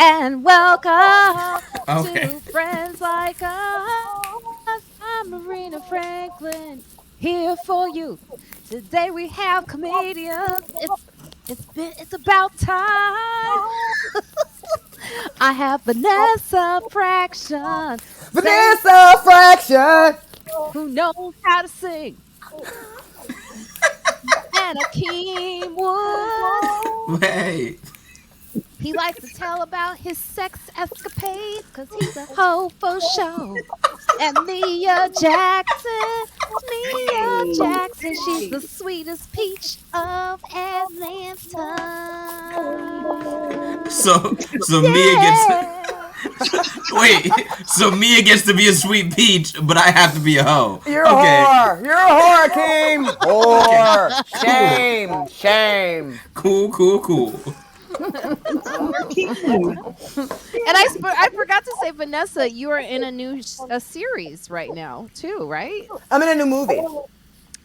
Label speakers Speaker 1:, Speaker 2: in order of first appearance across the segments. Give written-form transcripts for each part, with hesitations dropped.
Speaker 1: and welcome
Speaker 2: Okay.
Speaker 1: to Friends Like Us. I'm Marina Franklin here for you. Today we have comedians. It's about time. I have Vanessa Fraction, same
Speaker 3: Vanessa Fraction.
Speaker 1: who knows how to sing, and Akeem Wood.
Speaker 2: Hey.
Speaker 1: He likes to tell about his sex escapades because he's a hoe for show. And Mia
Speaker 4: Hey,
Speaker 1: Jackson, she's the
Speaker 4: hey.
Speaker 1: sweetest peach of Atlanta.
Speaker 2: So Mia gets
Speaker 1: Yeah.
Speaker 2: wait. So Mia gets to be a sweet peach, but I have to be a hoe.
Speaker 3: You're a
Speaker 2: Okay.
Speaker 3: whore. You're a whore, Akeem.
Speaker 2: Okay.
Speaker 3: Whore.
Speaker 2: Cool.
Speaker 3: Shame. Shame.
Speaker 2: Cool. Cool. Cool.
Speaker 4: It's our king.
Speaker 1: And I forgot to say, Vanessa, you are in a new a series right now, too, right?
Speaker 3: I'm in a new movie.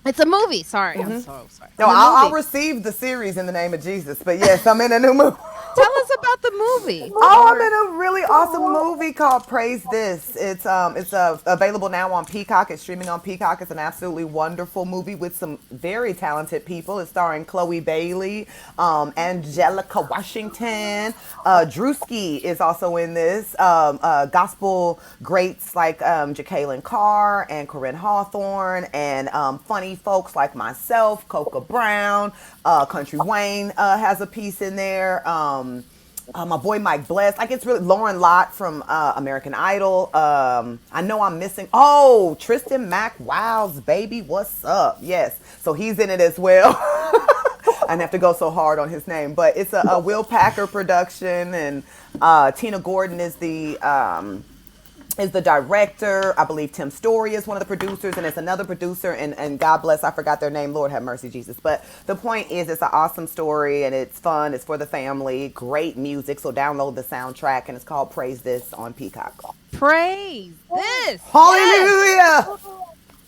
Speaker 1: It's a movie. Sorry. I'm so sorry.
Speaker 3: No,
Speaker 1: In a
Speaker 3: I'll
Speaker 1: movie.
Speaker 3: receive the series in the name of Jesus. But yes, I'm in a new movie.
Speaker 1: Tell us about the movie.
Speaker 3: Oh, I'm in a really awesome movie called Praise This. It's available now on Peacock. It's streaming on Peacock. It's an absolutely wonderful movie with some very talented people. It's starring Chloe Bailey, Angelica Washington, Drewski is also in this. Gospel greats like Jacqueline Carr and Corinne Hawthorne, and funny folks like myself, Coca Brown, Country Wayne has a piece in there. My boy Mike Bless, like it's really Lauren Lott from American Idol. I know I'm missing. Oh, Tristan Mack, Wow's baby, what's up? Yes, so he's in it as well. I didn't have to go so hard on his name, but it's a Will Packer production, and Tina Gordon is the director. I believe Tim Story is one of the producers, and it's another producer, and God bless, I forgot their name. Lord have mercy, Jesus. But the point is, it's an awesome story, and it's fun. It's for the family. Great music. So download the soundtrack, and it's called Praise This on Peacock.
Speaker 1: Praise this. Yes.
Speaker 3: Hallelujah!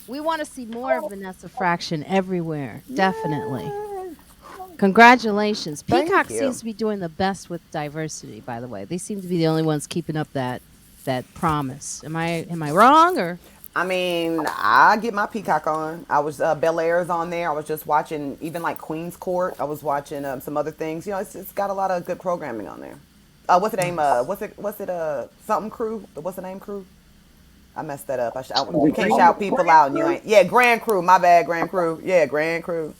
Speaker 1: We want to see more of Vanessa Fraction everywhere. Definitely. Congratulations.
Speaker 3: Thank
Speaker 1: Peacock
Speaker 3: you.
Speaker 1: seems to be doing the best with diversity, by the way. They seem to be the only ones keeping up that promise. Am I wrong or
Speaker 3: I mean, I get my Peacock on. I was Bel Air's on there. I was just watching even like Queen's Court. I was watching some other things. You know, it's got a lot of good programming on there. What's the name? What's it? Something Crew. What's the name? Crew. I messed that up. You can't shout people out, and you ain't. Yeah, Grand Crew. My bad, Grand Crew. Yeah, Grand Crew.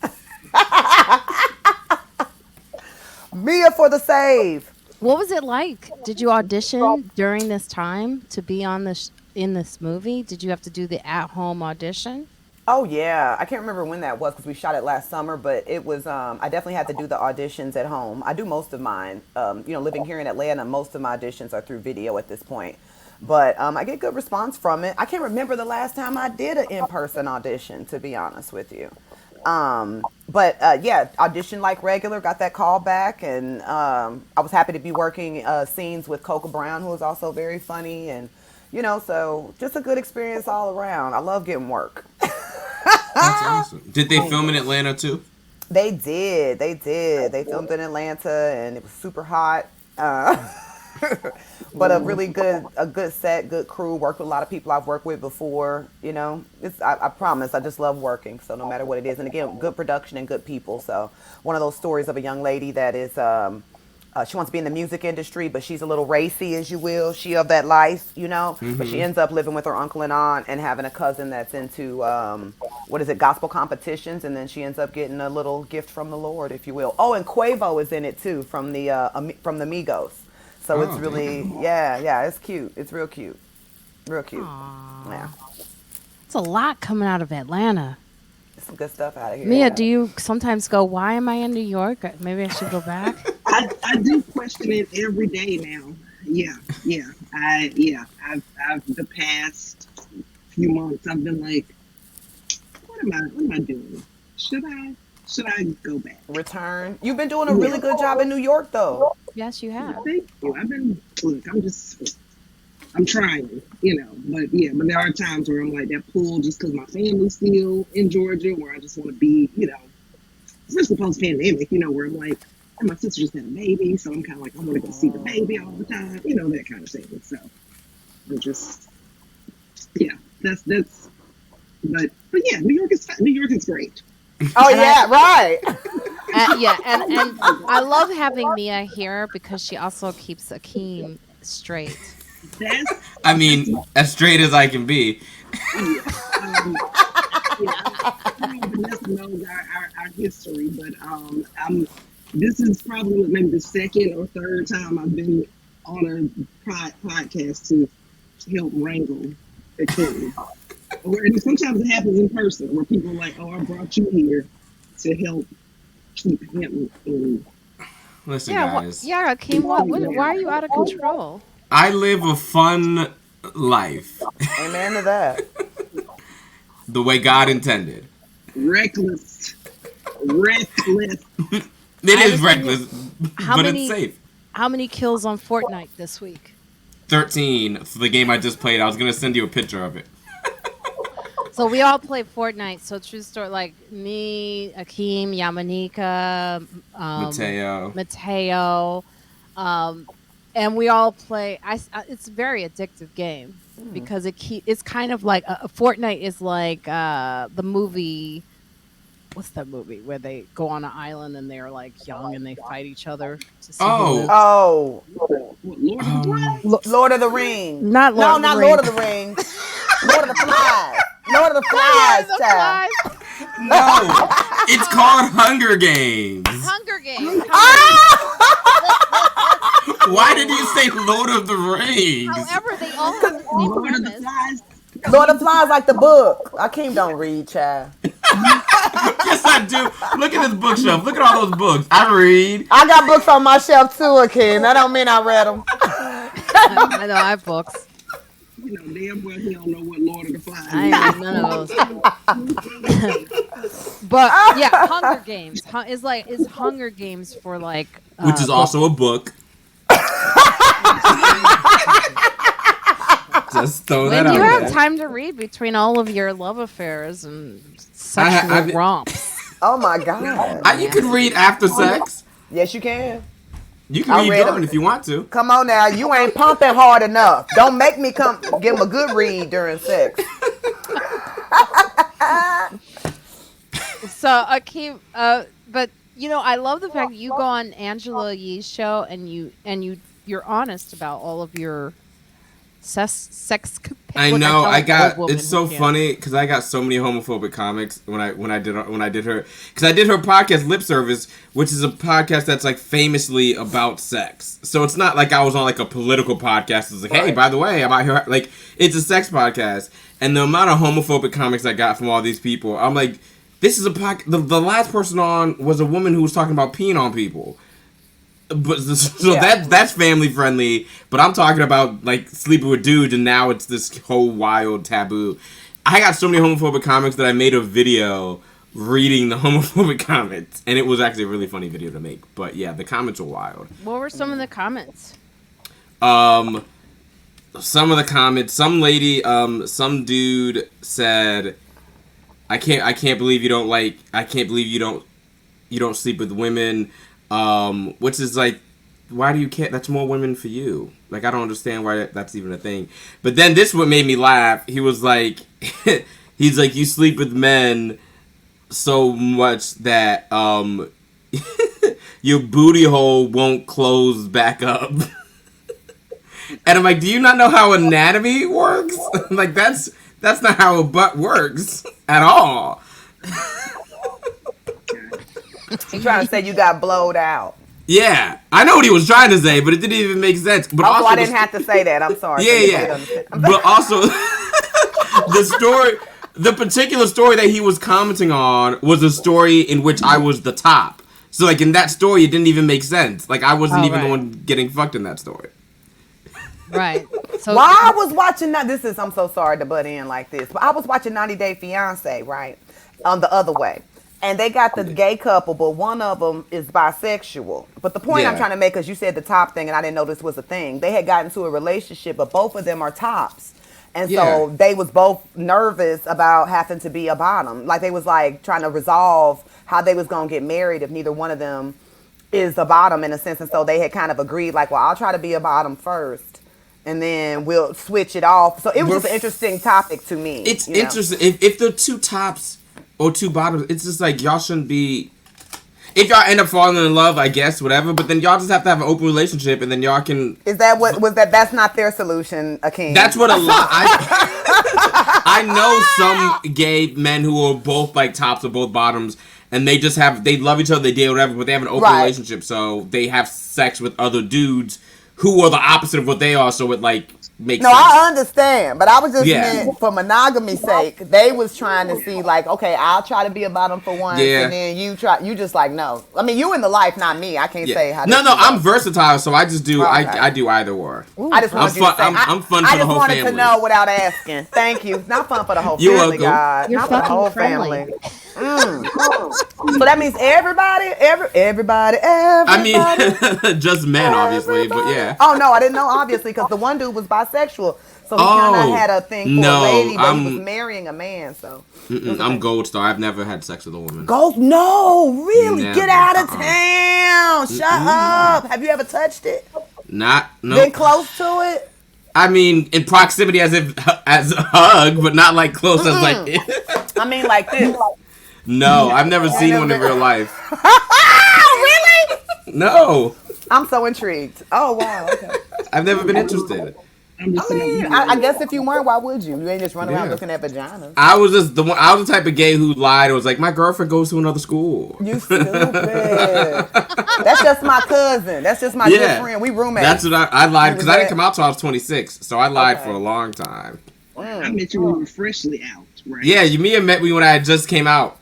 Speaker 3: Mia for the save.
Speaker 1: what was it like? Did you audition during this time to be on this in this movie? Did you have to do the at-home audition?
Speaker 3: Oh yeah, I can't remember when that was because we shot it last summer, but it was. I definitely had to do the auditions at home. I do most of mine. Living here in Atlanta, most of my auditions are through video at this point. But I get good response from it. I can't remember the last time I did an in-person audition, to be honest with you. Yeah, auditioned like regular, got that call back, and I was happy to be working scenes with Coca Brown, who was also very funny, and so just a good experience all around. I love getting work.
Speaker 2: That's awesome. Did they film in Atlanta too?
Speaker 3: They did. They did. They filmed in Atlanta, and it was super hot. But a good set, good crew. Worked with a lot of people I've worked with before. I promise. I just love working. So no matter what it is, and again, good production and good people. So one of those stories of a young lady that is. She wants to be in the music industry, but she's a little racy, as you will. She of that life, But she ends up living with her uncle and aunt and having a cousin that's into, gospel competitions. And then she ends up getting a little gift from the Lord, if you will. Oh, and Quavo is in it, too, from the Migos. So it's really, yeah, it's cute. It's real cute. Real cute.
Speaker 1: Aww.
Speaker 3: Yeah.
Speaker 1: It's a lot coming out of Atlanta.
Speaker 3: Some good stuff out of here.
Speaker 1: Mia, do you sometimes go, why am I in New York? Maybe I should go back.
Speaker 4: I do question it every day now. Yeah. I've the past few months I've been like, what am I doing? Should I go back?
Speaker 3: Return. You've been doing a really good job in New York, though.
Speaker 1: Yes, you have.
Speaker 4: Thank you. I'm trying, but there are times where I'm like that pull just because my family's still in Georgia, where I just want to be, especially post pandemic, where I'm like, And my sister just had a baby, so I'm kind of like, I want to go see the baby all the time, that kind of thing. So I'm just, yeah, that's, but yeah, New York is great.
Speaker 3: Oh
Speaker 1: And
Speaker 3: yeah, right.
Speaker 1: yeah, and I love having Mia here because she also keeps Akeem straight.
Speaker 2: I
Speaker 4: That's
Speaker 2: mean, as straight as I can be.
Speaker 4: yeah. Yeah, I don't know if Vanessa knows our history, but this is probably maybe the second or third time I've been on a podcast to help wrangle the king. And sometimes it happens in person where people are like, "Oh, I brought you here to help keep him in."
Speaker 2: Listen,
Speaker 1: Yeah,
Speaker 2: guys.
Speaker 1: yeah, Akeem, why are you out of control?
Speaker 2: I live a fun life.
Speaker 3: Amen to that.
Speaker 2: The way God intended.
Speaker 4: Reckless, reckless.
Speaker 2: It
Speaker 1: I
Speaker 2: is
Speaker 1: haven't seen you.
Speaker 2: reckless,
Speaker 1: How
Speaker 2: but it's
Speaker 1: many
Speaker 2: safe.
Speaker 1: how many kills on Fortnite this week?
Speaker 2: 13 for the game I just played. I was going to send you a picture of it.
Speaker 1: So we all play Fortnite. So true story, like me, Akeem, Yamanika,
Speaker 2: Mateo.
Speaker 1: Mateo, um, and we all play. It's a very addictive game because it's kind of like Fortnite is like the movie. What's that movie where they go on an island and they're like young and they fight each other to see who lives?
Speaker 3: Oh,
Speaker 4: Lord of the Flies.
Speaker 3: Lord of the Rings.
Speaker 1: Not Lord
Speaker 3: No,
Speaker 1: of the
Speaker 3: not
Speaker 1: Rings.
Speaker 3: Lord of the Rings. Lord of the Flies. Lord of the Flies,
Speaker 1: Lord of the
Speaker 3: child.
Speaker 1: Flies.
Speaker 2: No, it's called Hunger Games.
Speaker 1: Hunger Games.
Speaker 2: Why did you say Lord of the Rings?
Speaker 1: However, they all have the same
Speaker 4: Lord of the
Speaker 1: premise.
Speaker 4: Flies.
Speaker 3: Lord of the Flies like the book. Akeem don't read, child.
Speaker 2: Yes, I do. Look at this bookshelf. Look at all those books. I read.
Speaker 3: I got books on my shelf too, Akeem. That don't mean I read them.
Speaker 1: I know I have books.
Speaker 4: Damn well he don't know what Lord of the Flies
Speaker 1: I
Speaker 4: is.
Speaker 1: ain't read none of those. But yeah, Hunger Games is Hunger Games for like
Speaker 2: Which is also a book. Just throw that
Speaker 1: when
Speaker 2: out
Speaker 1: you
Speaker 2: there.
Speaker 1: have time to read between all of your love affairs and sexual romps.
Speaker 3: Oh my God.
Speaker 2: You can read after sex.
Speaker 3: Yes, you can.
Speaker 2: You can
Speaker 3: I
Speaker 2: read
Speaker 3: read
Speaker 2: during
Speaker 3: them.
Speaker 2: if you want to.
Speaker 3: Come on now. You ain't pumping hard enough. Don't make me come give him a good read during sex.
Speaker 1: So Akeem, but I love the fact that you go on Angela Yee's show and you're honest about all of your sex.
Speaker 2: I
Speaker 1: look,
Speaker 2: know.
Speaker 1: sound
Speaker 2: I
Speaker 1: like an
Speaker 2: got.
Speaker 1: old woman
Speaker 2: It's so
Speaker 1: who can't.
Speaker 2: funny because I got so many homophobic comics when I did her because I did her podcast Lip Service, which is a podcast that's like famously about sex. So it's not like I was on like a political podcast. It's like, hey, by the way, I'm out here. Like, it's a sex podcast, and the amount of homophobic comics I got from all these people, I'm like, this is a podcast. The last person on was a woman who was talking about peeing on people. But so that's family friendly, but I'm talking about like sleeping with dudes, and now it's this whole wild taboo. I got so many homophobic comics that I made a video reading the homophobic comments, and it was actually a really funny video to make. But yeah, the comments were wild.
Speaker 1: What were some of the comments?
Speaker 2: Some of the comments, some lady, some dude said, I can't believe you don't like, I can't believe you don't sleep with women. Which is like, why do you care? That's more women for you. Like, I don't understand why that's even a thing. But then this what made me laugh. He was like, he's like, you sleep with men so much that your booty hole won't close back up. And I'm like, do you not know how anatomy works? Like, that's not how a butt works at all.
Speaker 3: He's trying to say you got blowed out.
Speaker 2: Yeah, I know what he was trying to say, but it didn't even make sense. But
Speaker 3: Also,
Speaker 2: also
Speaker 3: I didn't have to say that. I'm sorry.
Speaker 2: Yeah. But also, the particular story that he was commenting on was a story in which I was the top. So, like, in that story, it didn't even make sense. Like, I wasn't even the one getting fucked in that story.
Speaker 1: Right. So
Speaker 3: While I was watching that, I'm so sorry to butt in like this, but I was watching 90 Day Fiance, right? The other way. And they got the gay couple, but one of them is bisexual. But the point I'm trying to make, because you said the top thing, and I didn't know this was a thing. They had gotten into a relationship, but both of them are tops. And so they was both nervous about having to be a bottom. Like, they was like trying to resolve how they was going to get married if neither one of them is the bottom in a sense, and so they had kind of agreed, like, well, I'll try to be a bottom first, and then we'll switch it off. So it was just an interesting topic to me.
Speaker 2: It's interesting. If the two tops or two bottoms, it's just like y'all shouldn't be. If y'all end up falling in love, I guess, whatever. But then y'all just have to have an open relationship, and then y'all can.
Speaker 3: Is that what was that? That's not their solution, Akeem.
Speaker 2: That's what a lot. I know some gay men who are both like tops or both bottoms, and they just they love each other, they date whatever, but they have an open relationship, so they have sex with other dudes who are the opposite of what they are. So it like makes sense.
Speaker 3: I understand, but I was just meant for monogamy's sake. They was trying to see like, okay, I'll try to be a bottom for once, and then you just like no. I mean, you in the life, not me. I can't say how.
Speaker 2: No, I'm versatile, so I just do. I do either or.
Speaker 3: Ooh, I just wanted you to say, I'm fun for the whole family. I just wanted to know without asking. Thank you. Not fun for the whole family, God.
Speaker 1: You're
Speaker 3: not for the whole
Speaker 1: friendly.
Speaker 3: family. So that means everybody. I
Speaker 2: mean, just men, obviously, but yeah.
Speaker 3: Oh no, I didn't know obviously because the one dude was bisexual, so he kind of had a thing for a lady, but he was marrying a man. So
Speaker 2: I'm Gold Star. I've never had sex with a woman.
Speaker 3: Gold? No, really? Never. Get out of town! Shut up! Have you ever touched it?
Speaker 2: No.
Speaker 3: Been close to it?
Speaker 2: I mean, in proximity as a hug, but not like close as like.
Speaker 3: I mean, like this.
Speaker 2: No, I've never seen one in real life.
Speaker 3: Really?
Speaker 2: No.
Speaker 3: I'm so intrigued. Oh wow. Okay.
Speaker 2: I've never been interested.
Speaker 3: I guess if you weren't, why would you? You ain't just running around looking at vaginas.
Speaker 2: I was just I was the type of gay who lied. It was like my girlfriend goes to another school.
Speaker 3: You stupid. That's just my cousin. That's just my good friend. We roommates.
Speaker 2: That's what I lied because I didn't come out till I was 26, so I lied for a long time.
Speaker 4: I met you when you were freshly out, right?
Speaker 2: Yeah, Mia met me when I just came out.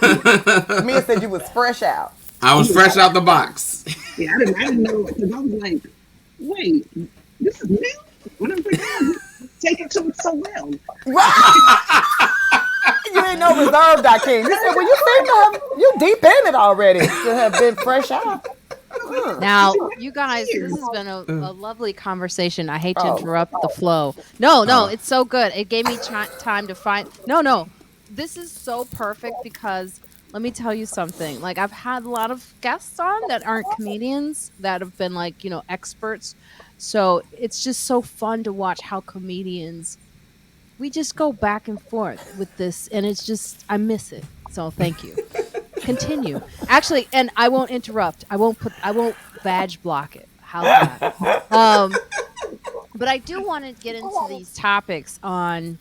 Speaker 3: Mia said you was fresh out.
Speaker 2: I was fresh out the box.
Speaker 4: Yeah, I didn't know because I was like, wait, this is new? When I was like, oh, taking to it so well.
Speaker 3: You ain't no reserved, Akeem. You said, well, you seem to have, you deep in it already to have been fresh out.
Speaker 1: Now, you guys, this has been a lovely conversation. I hate to interrupt the flow. No, it's so good. It gave me time to find. No, this is so perfect because let me tell you something. Like I've had a lot of guests on that aren't comedians that have been like, experts. So it's just so fun to watch how comedians, we just go back and forth with this. And it's just, I miss it. So thank you. Continue. Actually, and I won't interrupt. I won't badge block it. How's that? But I do want to get into these topics on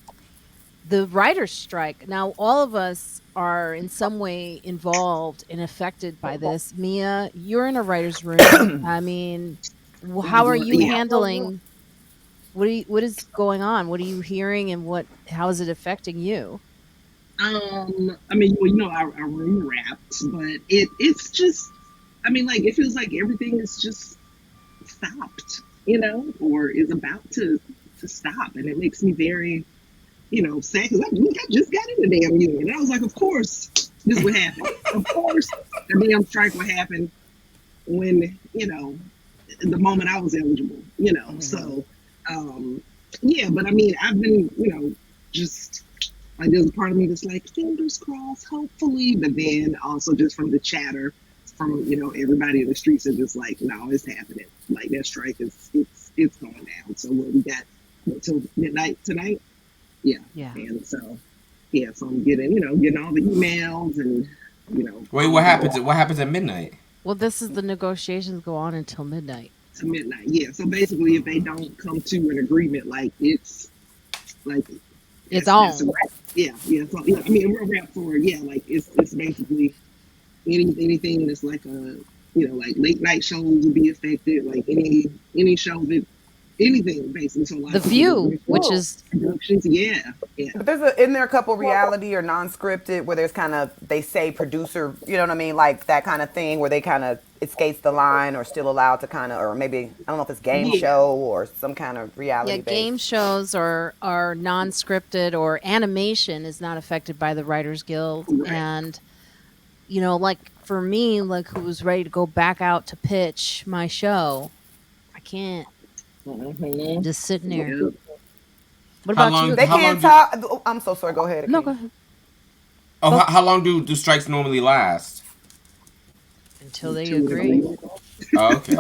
Speaker 1: the writer's strike. Now, all of us are in some way involved and affected by this. Mia, you're in a writer's room. I mean, how are you handling? What is going on? What are you hearing, and how is it affecting you?
Speaker 4: I mean, our room wrapped, but it's just, I mean, like it feels like everything is just stopped, or is about to stop, and it makes me very, sad because I just got in the damn union, and I was like, of course this would happen. Of course, the damn strike would happen when the moment I was eligible, So, yeah, but I mean, I've been, just like there's a part of me that's like fingers crossed, hopefully, but then also just from the chatter from everybody in the streets are just like, no, it's happening. Like that strike is it's going down. So what we got until midnight tonight? Yeah. And so so I'm getting all the emails and
Speaker 2: Wait, what happens? What happens at midnight?
Speaker 1: Well, this is the negotiations go on until midnight.
Speaker 4: To midnight, yeah. So basically, if they don't come to an agreement, like it's on. Yeah. So I mean, we're wrapped for like it's basically anything that's like a like late night shows will be affected, like any show that anything basically. So like
Speaker 1: The View, which is
Speaker 4: productions, yeah.
Speaker 3: But isn't there a couple reality or non-scripted where there's kind of they say producer, you know what I mean, like that kind of thing where they kind of it skates the line or still allowed to kind of, or maybe I don't know if it's game show or some kind of reality.
Speaker 1: Yeah, game shows are non-scripted, or animation is not affected by the Writers Guild, and like for me, like who was ready to go back out to pitch my show, I can't. I'm just sitting there. Yeah. What about you?
Speaker 3: They can't talk. I'm so sorry. Go ahead.
Speaker 1: No, go ahead.
Speaker 2: Oh, how long do strikes normally last?
Speaker 1: until they
Speaker 4: to it
Speaker 1: agree.
Speaker 4: agreement.
Speaker 2: Oh, okay.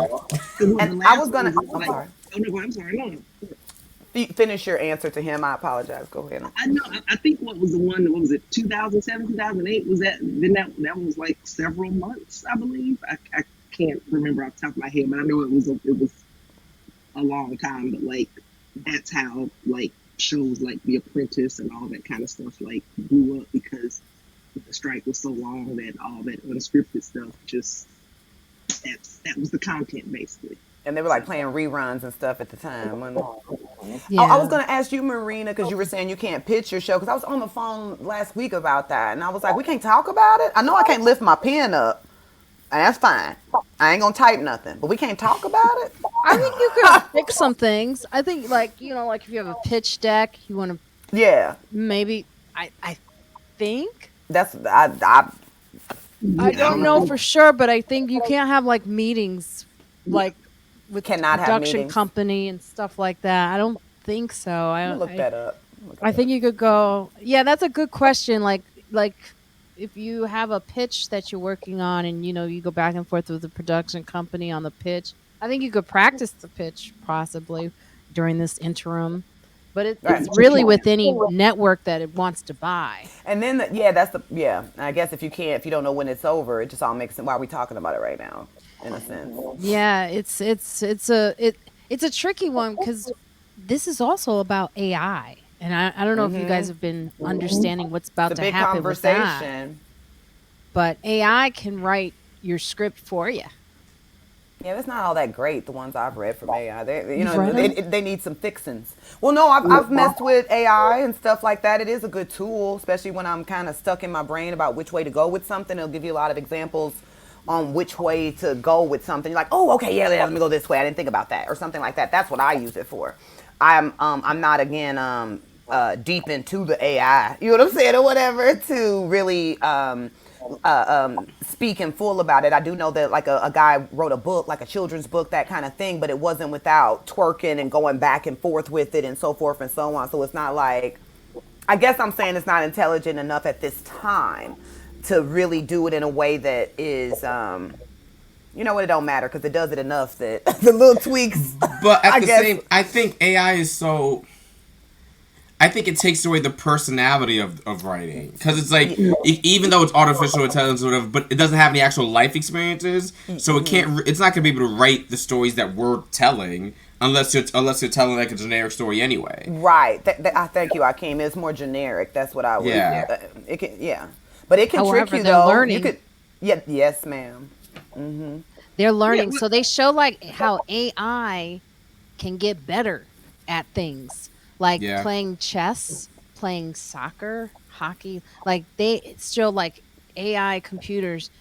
Speaker 3: And
Speaker 4: The
Speaker 3: I
Speaker 4: last
Speaker 3: was
Speaker 4: one
Speaker 3: gonna.
Speaker 4: was
Speaker 3: I'm
Speaker 4: like,
Speaker 3: sorry.
Speaker 4: oh no, I'm sorry, no.
Speaker 3: Finish your answer to him. I apologize. Go ahead.
Speaker 4: I know. I think what was the one? What was it? 2007, 2008? Was that? Then that was like several months, I believe. I can't remember off the top of my head, but I know it was a long time. But like that's how like shows like The Apprentice and all that kind of stuff like blew up because the strike was so long that all that unscripted stuff just that was the content basically.
Speaker 3: And they were
Speaker 4: So
Speaker 3: like playing reruns and stuff at the time. I was
Speaker 1: Yeah.
Speaker 3: going to ask you, Marina, because you were saying you can't pitch your show. Because I was on the phone last week about that, and I was like, we can't talk about it. I know I can't lift my pen up, and that's fine. I ain't gonna type nothing, but we can't talk about it.
Speaker 1: I think you could fix some things. I think, like, like if you have a pitch deck, you want to
Speaker 3: Yeah,
Speaker 1: maybe. I think
Speaker 3: that's I
Speaker 1: I
Speaker 4: yeah, I
Speaker 1: don't
Speaker 4: don't
Speaker 1: know
Speaker 4: know.
Speaker 1: for sure, but I think you can't have like meetings
Speaker 4: Yeah,
Speaker 1: like with the
Speaker 3: cannot have
Speaker 1: production
Speaker 3: meetings.
Speaker 1: company and stuff like that. I don't think so.
Speaker 3: I'm gonna look that up.
Speaker 1: I think you could go. Yeah, that's a good question. Like if you have a pitch that you're working on and you go back and forth with the production company on the pitch, I think you could practice the pitch possibly during this interim. But
Speaker 3: Right.
Speaker 1: it's really with any network that it wants to buy.
Speaker 3: And then yeah, that's the yeah. I guess if you don't know when it's over, it just all makes sense. Why are we talking about it right now? In a sense.
Speaker 1: Yeah, it's a tricky one because this is also about AI, and I don't know if you guys have been understanding what's about
Speaker 3: The
Speaker 1: to
Speaker 3: big
Speaker 1: happen with that.
Speaker 3: conversation.
Speaker 1: But AI can write your script for you.
Speaker 3: Yeah, that's not all that great. The ones I've read from AI,
Speaker 1: You've read 'em?
Speaker 3: they need some fixings. Well, no, I've messed with AI and stuff like that. It is a good tool, especially when I'm kind of stuck in my brain about which way to go with something. It'll give you a lot of examples on which way to go with something. You're like, oh, okay, yeah, let me go this way. I didn't think about that, or something like that. That's what I use it for. I'm not again deep into the AI. You know what I'm saying, or whatever, to really speak in full about it. I do know that like a guy wrote a book, like a children's book, that kind of thing, but it wasn't without twerking and going back and forth with it and so forth and so on. So it's not like, I guess I'm saying it's not intelligent enough at this time to really do it in a way that is, you know what, it don't matter because it does it enough that the little tweaks,
Speaker 2: But at
Speaker 3: I
Speaker 2: the
Speaker 3: guess.
Speaker 2: same, I think AI is so. I think it takes away the personality of writing because it's like even though it's artificial intelligence or whatever, but it doesn't have any actual life experiences, so it can't. It's not going to be able to write the stories that we're telling unless you're telling like a generic story anyway.
Speaker 3: Right. I thank you, Akeem. It's more generic. That's what I would.
Speaker 2: Yeah.
Speaker 3: It can. Yeah. But it can trick
Speaker 1: However,
Speaker 3: you
Speaker 1: they're
Speaker 3: though.
Speaker 1: learning.
Speaker 3: You could. Yeah. Yes, ma'am.
Speaker 1: They're learning.
Speaker 4: well,
Speaker 1: So they show like how AI can get better at things like
Speaker 2: Yeah.
Speaker 1: playing chess, playing soccer, hockey. Like they show like AI computers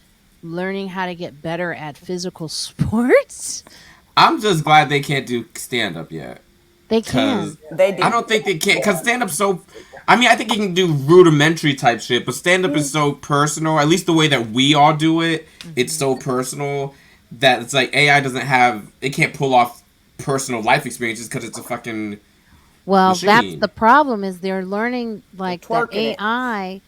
Speaker 1: learning how to get better at physical sports.
Speaker 2: I'm just glad they can't do stand up yet.
Speaker 1: They
Speaker 2: Because
Speaker 1: can.
Speaker 3: They did.
Speaker 2: I don't think they can. Because stand up's so. I mean, I think you can do rudimentary type shit, but stand up is so personal. At least the way that we all do it, it's so personal that it's like AI doesn't have. It can't pull off personal life experiences because it's a fucking
Speaker 1: Well, that's
Speaker 2: machine.
Speaker 1: the problem is they're learning like that
Speaker 3: twerking it.
Speaker 1: AI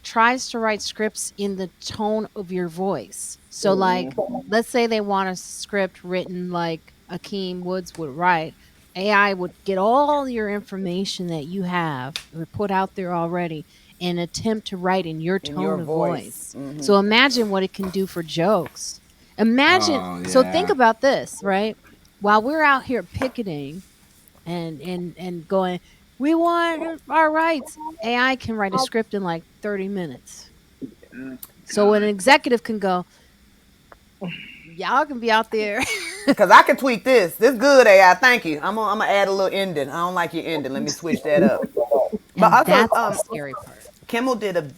Speaker 1: tries to write scripts in the tone of your voice. So like let's say they want a script written like Akeem Woods would write. AI would get all your information that you have or put out there already and attempt to write in your
Speaker 3: In
Speaker 1: tone
Speaker 3: your
Speaker 1: of
Speaker 3: voice.
Speaker 1: voice. So imagine what it can do for jokes. Imagine
Speaker 2: Oh,
Speaker 1: so
Speaker 2: yeah.
Speaker 1: think about this, right? While we're out here picketing and going, we want our rights. AI can write a script in like 30 minutes. So an executive can go, y'all can be out there.
Speaker 3: Because I can tweak this. This good AI. Thank you. I'm gonna add a little ending. I don't like your ending. Let me switch that up. But
Speaker 1: And
Speaker 3: also,
Speaker 1: that's the scary part.
Speaker 3: Kimmel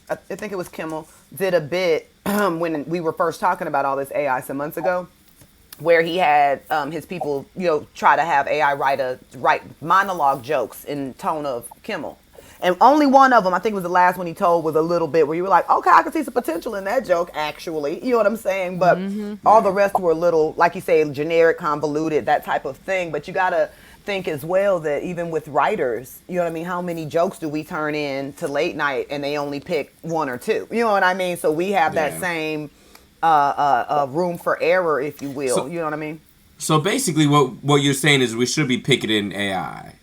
Speaker 3: I think it was Kimmel, did a bit when we were first talking about all this AI some months ago, where he had his people, try to have AI write monologue jokes in tone of Kimmel. And only one of them, I think it was the last one he told, was a little bit where you were like, okay, I can see some potential in that joke, actually. You know what I'm saying? But all the rest were a little, like you say, generic, convoluted, that type of thing. But you got to think as well that even with writers, you know what I mean, how many jokes do we turn in to late night and they only pick one or two? You know what I mean? So we have that
Speaker 2: Yeah.
Speaker 3: same room for error, if you will.
Speaker 2: So,
Speaker 3: You know what I mean?
Speaker 2: so basically, what you're saying is we should be picketing AI.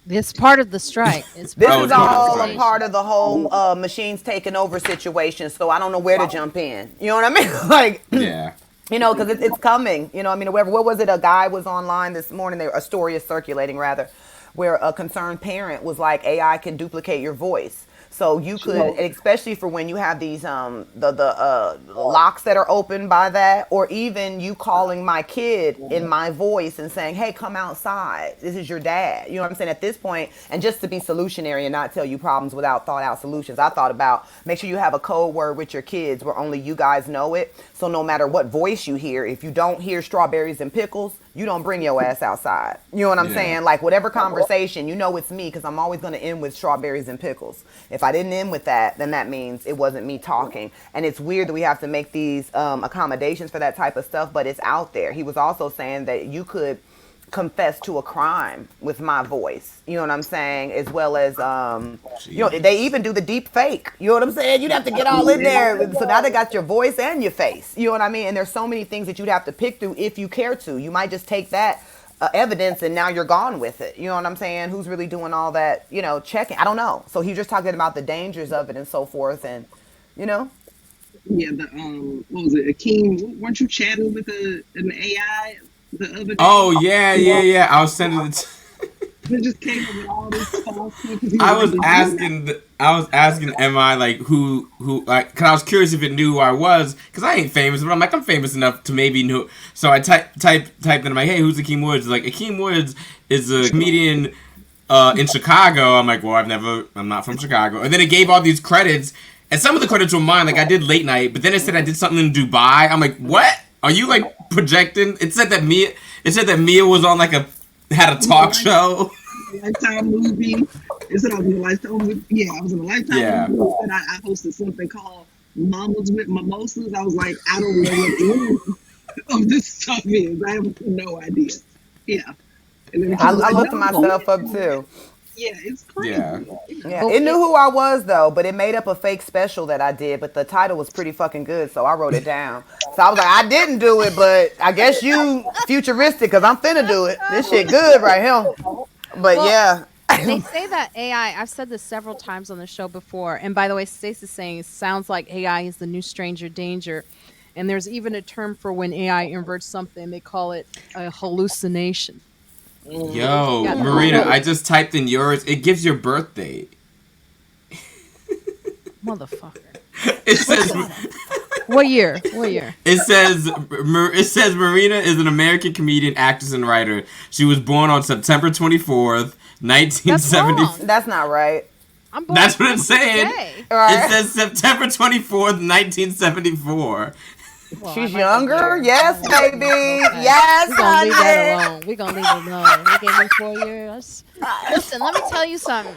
Speaker 1: It's part of the strike. It's
Speaker 3: This
Speaker 1: part
Speaker 2: Oh,
Speaker 3: is
Speaker 1: of
Speaker 2: it's part of the
Speaker 3: all a
Speaker 2: strike.
Speaker 3: part of the whole machines taking over situation. So I don't know where to jump in. You know what I mean? Like,
Speaker 2: Yeah.
Speaker 3: you know, because it's coming. You know, I mean, what was it? A guy was online this morning. A story is circulating rather, where a concerned parent was like, AI can duplicate your voice. So you could, especially for when you have these the locks that are open by that, or even you calling my kid in my voice and saying, "Hey, come outside. This is your dad." You know what I'm saying? At this point, and just to be solutionary and not tell you problems without thought out solutions, I thought about make sure you have a code word with your kids where only you guys know it. So no matter what voice you hear, if you don't hear strawberries and pickles, you don't bring your ass outside. You know what I'm saying? Like whatever conversation, you know it's me because I'm always going to end with strawberries and pickles. If I didn't end with that, then that means it wasn't me talking. And it's weird that we have to make these accommodations for that type of stuff, but it's out there. He was also saying that you could confess to a crime with my voice. You know what I'm saying? As well as, you know, they even do the deep fake. You know what I'm saying? You'd have to get all in there. So now they got your voice and your face. You know what I mean? And there's so many things that you'd have to pick through if you care to. You might just take that evidence and now you're gone with it. You know what I'm saying? Who's really doing all that, you know, checking? I don't know. So he just talking about the dangers of it and so forth. And, you know,
Speaker 4: Yeah, the what was it? Akeem, weren't you chatting with an AI the other day?
Speaker 2: Oh yeah. I was sending it.
Speaker 4: It just came up with all this false stuff.
Speaker 2: I was asking, am I like who like? Cause I was curious if it knew who I was, cause I ain't famous, but I'm like I'm famous enough to maybe know. So I typed in, I'm like, hey, who's Akeem Woods? Like Akeem Woods is a comedian in Chicago. I'm like, well, I'm not from Chicago. And then it gave all these credits, and some of the credits were mine. Like I did Late Night, but then it said I did something in Dubai. I'm like, what? Are you like projecting? It said that Mia was on like had a talk show.
Speaker 4: Lifetime movie. It said I was in a Lifetime movie. Yeah, I was in a Lifetime movie. And I hosted something called Mamas with Mimosas. I was like, I don't know what the of this stuff is. I have no idea. Yeah. And then
Speaker 3: I looked myself up too.
Speaker 4: Yeah, it's crazy.
Speaker 2: Yeah.
Speaker 3: Yeah, it knew who I was though, but it made up a fake special that I did, but the title was pretty fucking good, so I wrote it down. So I was like, I didn't do it, but I guess you futuristic because I'm finna do it. This shit good right here. But
Speaker 1: Well,
Speaker 3: yeah.
Speaker 1: they say that AI, I've said this several times on the show before, and by the way, Stacey's saying it sounds like AI is the new stranger danger. And there's even a term for when AI inverts something, they call it a hallucination.
Speaker 2: Yo,
Speaker 1: Yeah.
Speaker 2: Marina, I just typed in yours. It gives your birth date.
Speaker 1: Motherfucker.
Speaker 2: It says
Speaker 1: What year? What year?
Speaker 2: it says Marina is an American comedian, actress, and writer. She was born on September 24th, 1970.
Speaker 1: That's wrong.
Speaker 3: That's not right.
Speaker 1: I'm born
Speaker 2: That's what it's saying.
Speaker 1: today.
Speaker 3: Right.
Speaker 2: It says September 24th, 1974.
Speaker 1: Well,
Speaker 3: She's
Speaker 1: I might be
Speaker 3: younger?
Speaker 1: there.
Speaker 3: Yes, baby.
Speaker 1: Okay.
Speaker 3: Yes,
Speaker 1: We're gonna leave that
Speaker 3: honey.
Speaker 1: alone. We're gonna leave it alone. They gave me 4 years. Listen, let me tell you something.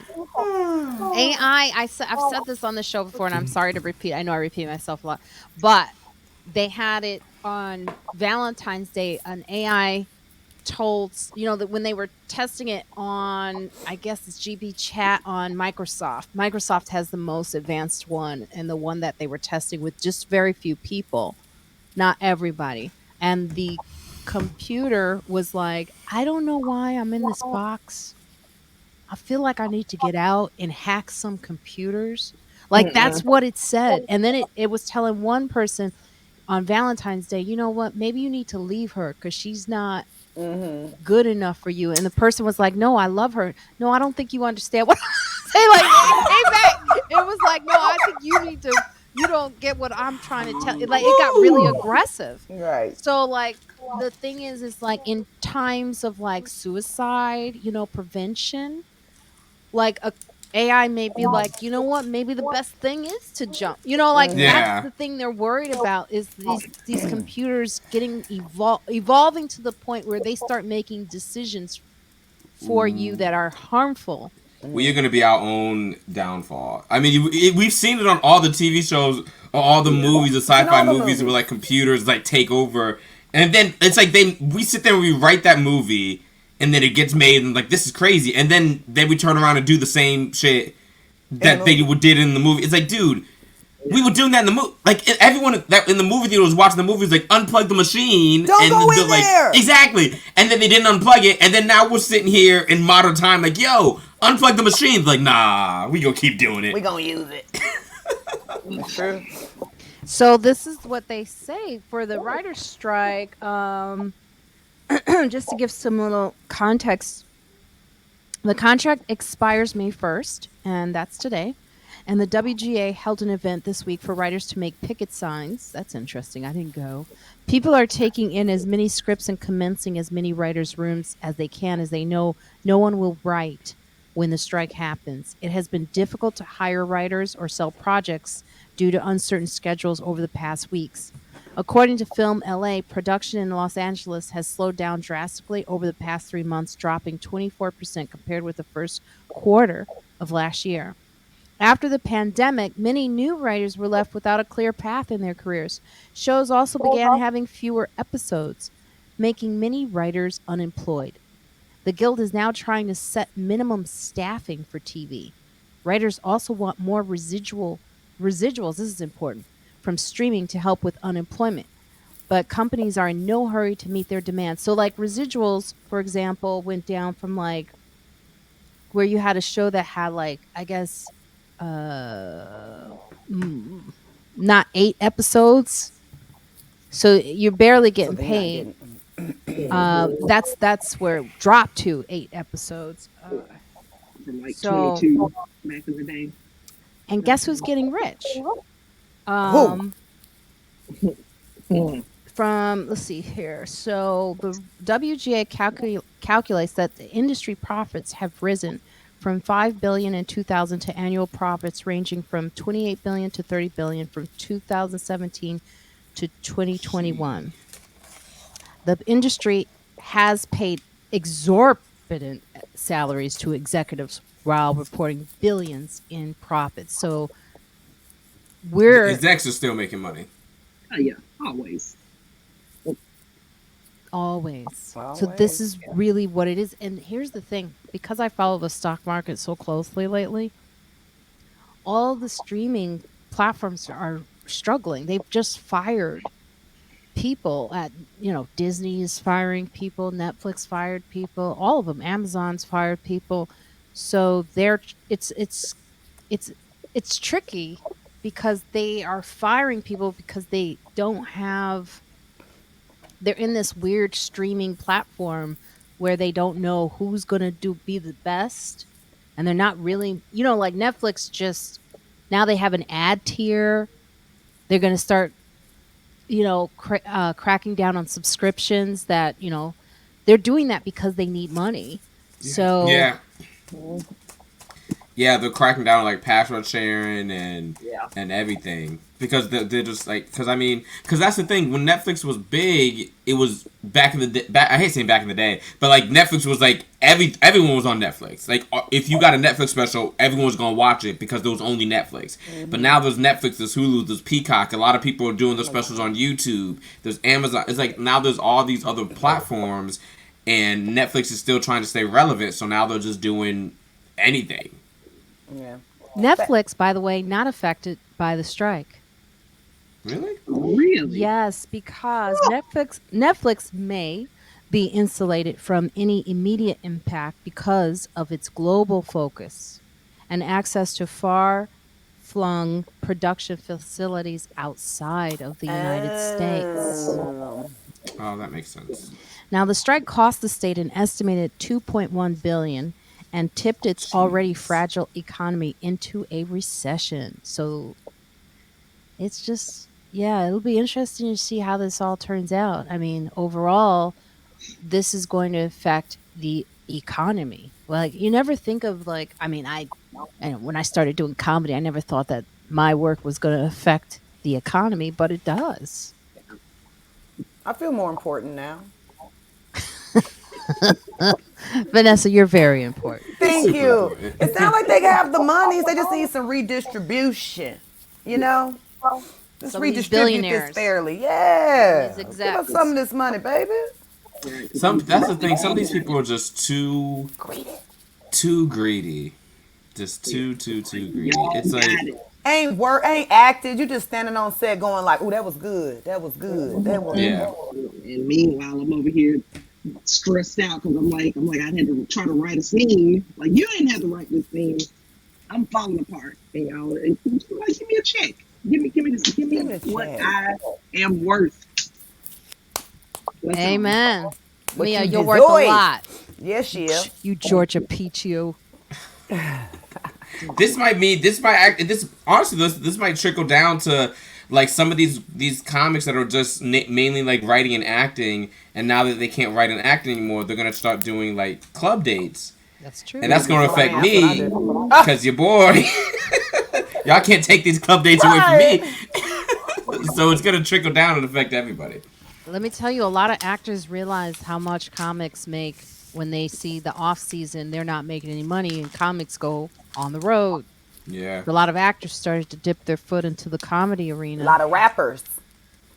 Speaker 1: I've said this on the show before, and I'm sorry to repeat. I know I repeat myself a lot, but they had it on Valentine's Day. An AI told, that when they were testing it on, I guess it's GB Chat on Microsoft. Microsoft has the most advanced one, and the one that they were testing with just very few people, not everybody. And the computer was like, I don't know why I'm in this box. I feel like I need to get out and hack some computers. Like that's what it said. And then it was telling one person on Valentine's Day, you know what? Maybe you need to leave her because she's not good enough for you. And the person was like, no, I love her. No, I don't think you understand what I'm saying. Like it came back. It was like, no, I think you don't get what I'm trying to tell you. Like it got really aggressive.
Speaker 3: Right.
Speaker 1: So like the thing is like in times of like suicide, prevention, like a AI may be like, you know what, maybe the best thing is to jump. Like
Speaker 2: Yeah.
Speaker 1: that's the thing they're worried about is these computers getting evolving to the point where they start making decisions for you that are harmful.
Speaker 2: We are going to be our own downfall. I mean, we've seen it on all the TV shows, or all the movies, the sci-fi
Speaker 3: all the
Speaker 2: movies, where like computers like take over, and then it's like we sit there and we write that movie, and then it gets made, and like this is crazy, and then we turn around and do the same shit that they did in the movie. It's like, dude, we were doing that in the movie. Like everyone that in the movie theater was watching the movie was like, unplug the machine.
Speaker 3: Don't
Speaker 2: and
Speaker 3: go
Speaker 2: they're
Speaker 3: in
Speaker 2: like,
Speaker 3: there.
Speaker 2: exactly. And then they didn't unplug it. And then now we're sitting here in modern time, like, yo, unplug the machine. Like, nah, we gonna keep doing it.
Speaker 3: We gonna use it. True.
Speaker 1: So this is what they say for the writer's strike. Just to give some little context, the contract expires May 1st, and that's today. And the WGA held an event this week for writers to make picket signs. That's interesting. I didn't go. People are taking in as many scripts and commencing as many writers' rooms as they can, as they know no one will write when the strike happens. It has been difficult to hire writers or sell projects due to uncertain schedules over the past weeks. According to Film LA, production in Los Angeles has slowed down drastically over the past 3 months, dropping 24% compared with the first quarter of last year. After the pandemic, many new writers were left without a clear path in their careers. Shows also began having fewer episodes, making many writers unemployed. The Guild is now trying to set minimum staffing for TV. Writers also want more residuals, this is important, from streaming to help with unemployment. But companies are in no hurry to meet their demands. So like residuals, for example, went down from like where you had a show that had like, I guess, not 8 episodes. So you're barely getting paid. That's where it dropped to 8 episodes.
Speaker 4: From like
Speaker 1: So
Speaker 4: 22 back in the day.
Speaker 1: and guess who's getting rich?
Speaker 3: Who?
Speaker 1: From let's see here. So the WGA calculates that the industry profits have risen from 5 billion in 2000 to annual profits ranging from 28 billion to 30 billion from 2017 to 2021. The industry has paid exorbitant salaries to executives while reporting billions in profits. So we're
Speaker 2: Execs are still making money.
Speaker 4: Oh yeah, always.
Speaker 1: always. So this is really what it is. And here's the thing, because I follow the stock market so closely lately, all the streaming platforms are struggling. They've just fired people at, Disney is firing people, Netflix fired people, all of them, Amazon's fired people. So it's tricky because they are firing people because they don't have, they're in this weird streaming platform where they don't know who's going to be the best, and they're not really, like Netflix, just now they have an ad tier. They're going to start cracking down on subscriptions that, they're doing that because they need money. So
Speaker 2: Yeah, they're cracking down on like password sharing and
Speaker 4: Yeah.
Speaker 2: and everything because they're just like because that's the thing, when Netflix was big, it was back in the day. I hate saying back in the day, but like Netflix was like everyone was on Netflix. Like if you got a Netflix special, everyone was gonna watch it because there was only Netflix. But now there's Netflix, there's Hulu, there's Peacock. A lot of people are doing their specials on YouTube. There's Amazon. It's like now there's all these other platforms, and Netflix is still trying to stay relevant. So now they're just doing anything.
Speaker 3: Yeah.
Speaker 1: Netflix, by the way, not affected by the strike.
Speaker 2: Really?
Speaker 4: Really?
Speaker 1: Yes, because Netflix may be insulated from any immediate impact because of its global focus and access to far-flung production facilities outside of the United States.
Speaker 2: Oh, that makes sense.
Speaker 1: Now, the strike cost the state an estimated $2.1 billion and tipped its already fragile economy into a recession. So it's just, it'll be interesting to see how this all turns out. I mean, overall, this is going to affect the economy. Like, you never think of when I started doing comedy, I never thought that my work was going to affect the economy, but it does.
Speaker 3: I feel more important now.
Speaker 1: Vanessa, you're very important.
Speaker 3: Thank
Speaker 2: Super
Speaker 3: you.
Speaker 2: important.
Speaker 3: It's not like they have the monies. They just need some redistribution. Just
Speaker 1: Some of these
Speaker 3: redistribute this
Speaker 1: billionaires.
Speaker 3: fairly. Yeah.
Speaker 1: These
Speaker 3: Give us
Speaker 1: execs.
Speaker 3: some of this money, baby.
Speaker 2: That's the thing. Some of these people are just
Speaker 3: Greedy.
Speaker 2: too greedy. Just too greedy. It's like
Speaker 3: ain't acted. You just standing on set going like, "Ooh, that was good. That was good. That was."
Speaker 2: Yeah.
Speaker 4: And meanwhile, I'm over here stressed out because I had to try to write a scene. Like, you didn't have to write this scene. I'm falling apart. And y'all, like, give me a check. Give me what
Speaker 3: check.
Speaker 4: I am worth. That's all.
Speaker 1: Amen.
Speaker 3: What
Speaker 1: Mia,
Speaker 3: you
Speaker 1: you're worth a
Speaker 3: deserve.
Speaker 1: lot.
Speaker 3: Yes, yeah.
Speaker 1: You Georgia peach, you.
Speaker 2: This might trickle down to like some of these comics that are just mainly like writing and acting, and now that they can't write and act anymore, they're gonna start doing like club dates,
Speaker 1: That's true.
Speaker 2: and that's gonna affect
Speaker 3: That's what I
Speaker 2: me
Speaker 3: do.
Speaker 2: because your boy, y'all can't take these club dates away from me. So it's gonna trickle down and affect everybody.
Speaker 1: Let me tell you, a lot of actors realize how much comics make when they see the off season. They're not making any money, and comics go on the road.
Speaker 2: Yeah.
Speaker 1: A lot of actors started to dip their foot into the comedy
Speaker 3: A
Speaker 1: arena.
Speaker 3: lot of rappers.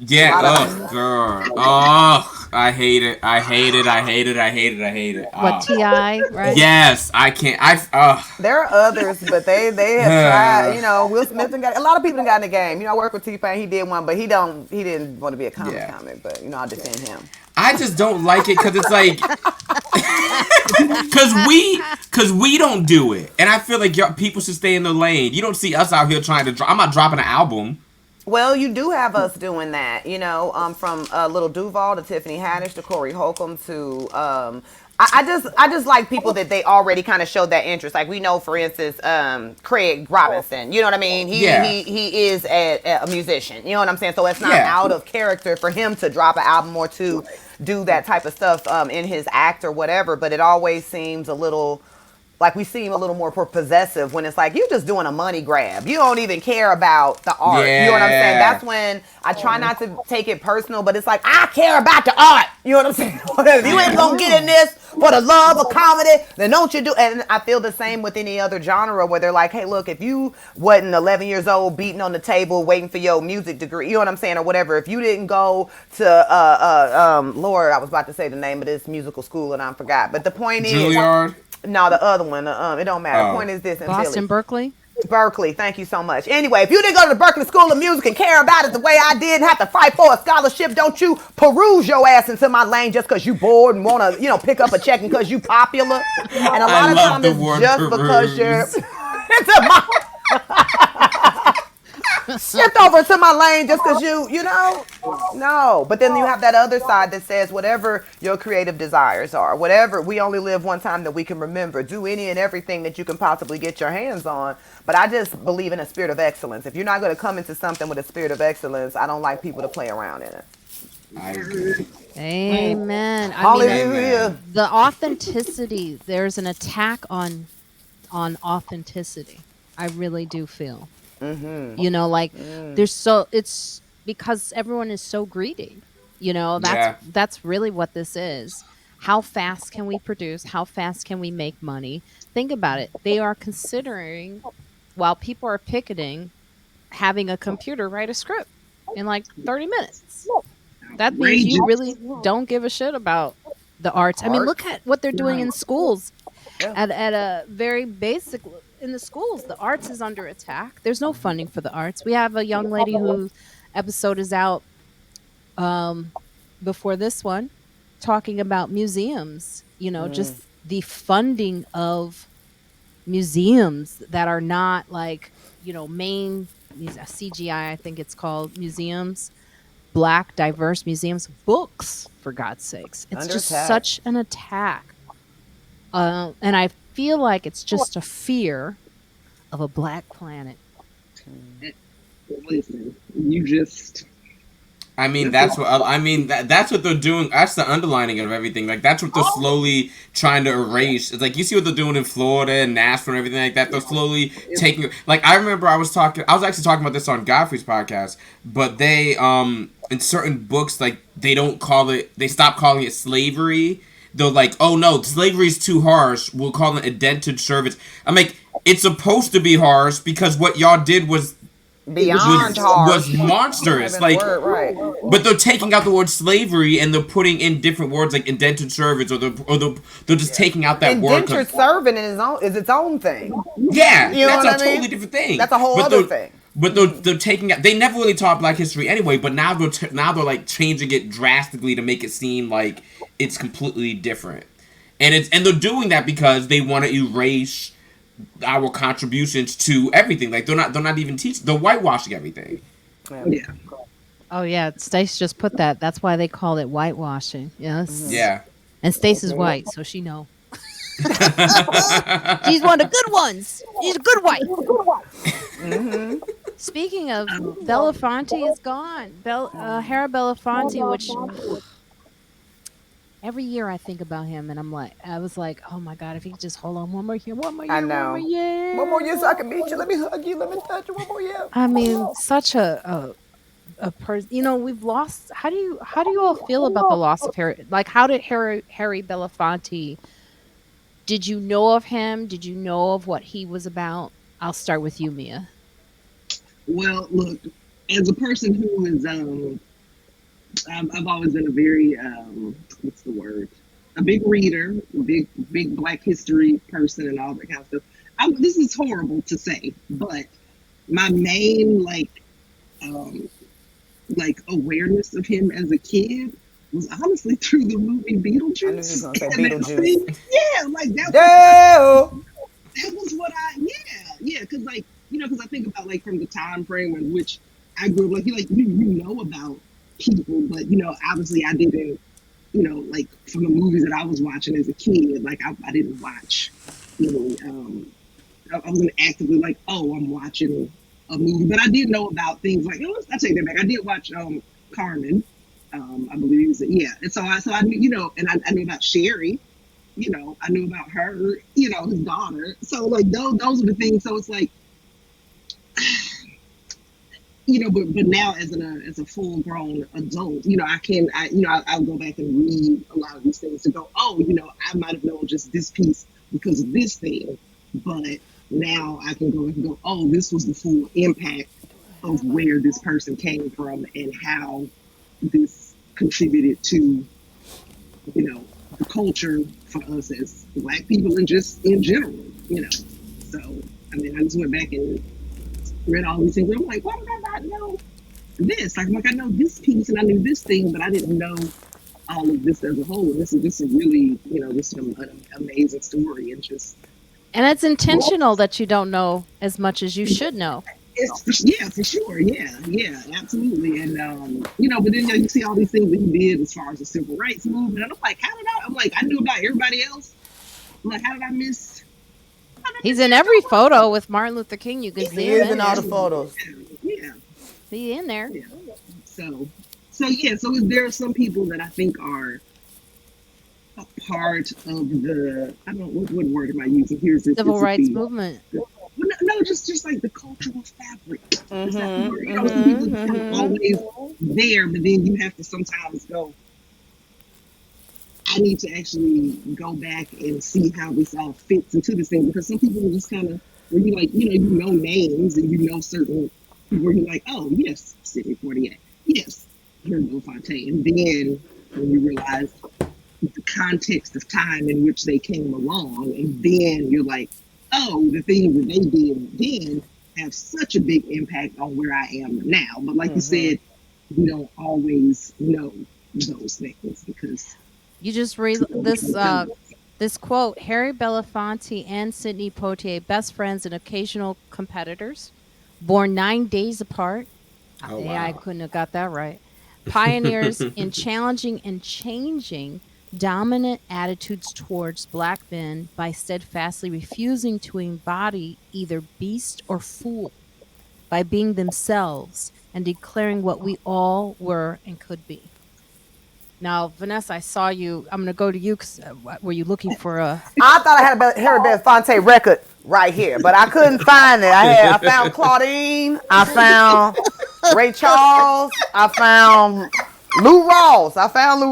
Speaker 2: Yeah,
Speaker 3: Lot of-
Speaker 2: oh, girl. Oh, I hate it. I hate it. I hate it. I hate it. I hate it.
Speaker 1: What
Speaker 2: Oh.
Speaker 1: Ti, right?
Speaker 2: Yes, I can't.
Speaker 3: There are others, but they have tried. You know, Will Smith and got a lot of people got in the game. You know, I work with T-Pain. He did one, but he didn't want to be a comic. But you know, I defend him.
Speaker 2: I just don't like it because it's like, because we don't do it, and I feel like people should stay in their lane. You don't see us out here trying to. I'm not dropping an album.
Speaker 3: Well, you do have us doing that, you know, from Little Duval to Tiffany Haddish to Corey Holcomb to I just like people that they already kind of showed that interest. Like we know, for instance, Craig Robinson. You know what I mean? He is a musician. You know what I'm saying? So it's not out of character for him to drop an album or to do that type of stuff in his act or whatever. But it always seems a little. Like we seem a little more possessive when it's like you're just doing a money grab. You don't even care about the art.
Speaker 2: Yeah.
Speaker 3: You know what I'm saying? That's when I try not to take it personal, but it's like I care about the art. You know what I'm saying? If you ain't gonna get in this for the love of comedy, then don't you do? And I feel the same with any other genre where they're like, hey, look, if you wasn't 11 years old beating on the table waiting for your music degree, you know what I'm saying, or whatever. If you didn't go to Lord, I was about to say the name of this musical school and I forgot. But the point
Speaker 2: Juilliard?
Speaker 3: is. No, the other one. It don't matter. The point is this in
Speaker 1: Boston,
Speaker 3: Philly.
Speaker 1: Berkeley.
Speaker 3: Berkeley, thank you so much. Anyway, if you didn't go to the Berkeley School of Music and care about it the way I did and have to fight for a scholarship, don't you peruse your ass into my lane just because you bored and want to, you know, pick up a check and because you popular. And a lot of times it's just because you're into my shift over to my lane just because you know? No. But then you have that other side that says whatever your creative desires are, whatever, we only live one time that we can remember. Do any and everything that you can possibly get your hands on. But I just believe in a spirit of excellence. If you're not going to come into something with a spirit of excellence, I don't like people to play around in it.
Speaker 2: I agree.
Speaker 1: Amen.
Speaker 3: Hallelujah.
Speaker 1: The authenticity, there's an attack on authenticity. I really do feel.
Speaker 3: Mm-hmm.
Speaker 1: You know, like it's because everyone is so greedy. You know, that's really what this is. How fast can we produce? How fast can we make money? Think about it. They are considering, while people are picketing, having a computer write a script in like 30 minutes. That means you really don't give a shit about the arts. I mean, look at what they're doing in schools. At a very basic, in the schools, the arts is under attack. There's no funding for the arts. We have a young lady whose episode is out before this one, talking about museums. You know, just the funding of museums that are not like, you know, main CGI, I think it's called, museums. Black, diverse museums, books, for God's sakes. It's
Speaker 3: Under
Speaker 1: just
Speaker 3: attack.
Speaker 1: such an attack. And I feel like it's just a fear of a black planet.
Speaker 4: Listen, you just.
Speaker 2: I mean, that's what they're doing. That's the underlining of everything. Like, that's what they're slowly trying to erase. It's like, you see what they're doing in Florida and Nashville and everything like that. They're slowly taking, like, I remember I was actually talking about this on Godfrey's podcast, but they, in certain books, like, they stop calling it slavery. They're like, oh no, slavery's too harsh. We'll call it indentured service. I'm like, it's supposed to be harsh because what y'all did was
Speaker 3: Beyond hard.
Speaker 2: was monstrous. Like,
Speaker 3: right.
Speaker 2: but they're taking out the word slavery and they're putting in different words like indentured servants, or they're just taking out that word.
Speaker 3: Indentured servant is its own thing.
Speaker 2: Yeah,
Speaker 3: You know
Speaker 2: that's
Speaker 3: what
Speaker 2: a
Speaker 3: I mean?
Speaker 2: totally different thing.
Speaker 3: That's a whole other thing.
Speaker 2: But they're taking out. They never really taught Black history anyway. But now they're like changing it drastically to make it seem like it's completely different. And they're doing that because they want to erase our contributions to everything. Like they're not even teaching. They're whitewashing everything.
Speaker 4: Yeah.
Speaker 1: Oh yeah, Stace just put that. That's why they call it whitewashing. Yes.
Speaker 2: Yeah.
Speaker 1: And Stace is white, so she know. She's one of the good ones. She's a good white. Speaking of, Belafonte is gone. Harry Belafonte, which every year I think about him, and I was like, oh my god, if he could just hold on one more year, one more year,
Speaker 3: I
Speaker 1: one more
Speaker 3: know.
Speaker 1: year.
Speaker 3: One more year so I can meet you. Let me hug you. Let me touch you. One more year.
Speaker 1: I mean, such a person. We've lost. How do you all feel about the loss of Harry? Like, how did Harry Belafonte? Did you know of him? Did you know of what he was about? I'll start with you, Mia.
Speaker 4: Well, look, as a person who is, I've always been a very, what's the word? A big reader, big Black history person, and all that kind of stuff. This is horrible to say, but my main like awareness of him as a kid was honestly through the movie Beetlejuice.
Speaker 3: I knew you was gonna say
Speaker 4: And that
Speaker 3: Beetlejuice.
Speaker 4: scene- yeah, like that.
Speaker 3: Damn.
Speaker 4: That was what because because I think about like from the time frame in which I grew up, like you know about people, but obviously I didn't, like from the movies that I was watching as a kid, like I didn't watch, I wasn't actively like, oh, I'm watching a movie, but I did know about things like, I take that back. I did watch Carmen, I believe it was, yeah, and so I knew, and I knew about Sherry. I knew about her, his daughter. So like those are the things. So it's like, but now as a full grown adult, I'll go back and read a lot of these things to go, oh, I might have known just this piece because of this thing, but now I can go and go, oh, this was the full impact of where this person came from and how this contributed to, the culture for us as Black people and just in general, So, I mean, I just went back and read all these things. And I'm like, why did I not know this? Like I know this piece and I knew this thing, but I didn't know all of this as a whole. And this is just a really, this is an amazing story and just.
Speaker 1: And it's intentional that you don't know as much as you should know.
Speaker 4: Yeah, for sure. Yeah, absolutely. And but then you see all these things that he did as far as the civil rights movement. And I'm like, I knew about everybody else. I'm like, how did I miss?
Speaker 1: He's in every photo with Martin Luther King. You can see
Speaker 3: He
Speaker 1: him
Speaker 3: is in all the photos.
Speaker 4: Yeah.
Speaker 1: He in there.
Speaker 4: Yeah. So there are some people that I think are a part of the, I don't know, what word am I using? Here's the
Speaker 1: Civil rights movement.
Speaker 4: No, just like the cultural fabric. Some people are always there, but then you have to sometimes go, I need to actually go back and see how this all fits into this thing, because some people are just kind of, where you like, you know names and certain people where you're like, oh, yes, City 48. Yes, Harry Belafonte. And then when you realize the context of time in which they came along, and then you're like, oh, the things that they did then have such a big impact on where I am now. But like you said, we don't always know those things because
Speaker 1: you just read this quote: Harry Belafonte and Sidney Poitier, best friends and occasional competitors, born 9 days apart.
Speaker 2: Oh,
Speaker 1: Yeah, I
Speaker 2: wow.
Speaker 1: couldn't have got that right. Pioneers in challenging and changing dominant attitudes towards Black men by steadfastly refusing to embody either beast or fool, by being themselves and declaring what we all were and could be. Now, Vanessa, I saw you. I'm going to go to you. Were you looking for a?
Speaker 3: I thought I had a Harry Belafonte record right here, but I couldn't find it. I found Claudine. I found Ray Charles. I found Lou Rawls. I found an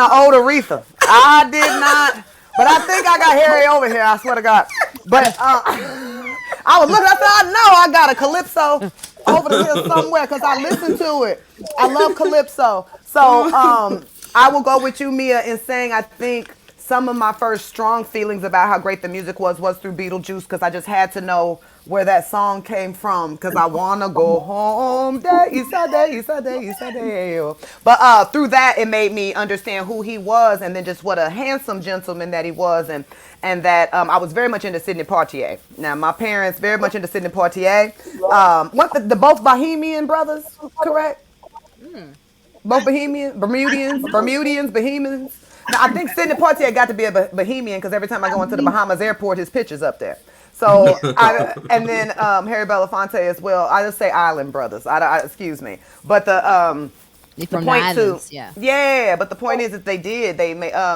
Speaker 3: old Aretha. I did not, but I think I got Harry over here. I swear to God. But I was looking. I said, I know I got a Calypso over the hill somewhere because I listened to it. I love Calypso. So I will go with you, Mia, in saying I think some of my first strong feelings about how great the music was through Beetlejuice, because I just had to know where that song came from, because I wanna go home day, East but through that it made me understand who he was, and then just what a handsome gentleman that he was, and that I was very much into Sidney Poitier. Now my parents very much into Sidney Poitier. What the both Bohemian brothers, correct?
Speaker 1: Mm.
Speaker 3: Both Bohemian, Bohemians. Now I think Sidney Poitier got to be a Bohemian because every time I go into the Bahamas airport, his picture's up there. So I and then Harry Belafonte as well. I just say Island Brothers. Excuse me, but
Speaker 1: They
Speaker 3: the
Speaker 1: from the
Speaker 3: point too,
Speaker 1: islands, yeah.
Speaker 3: yeah. But the point is that they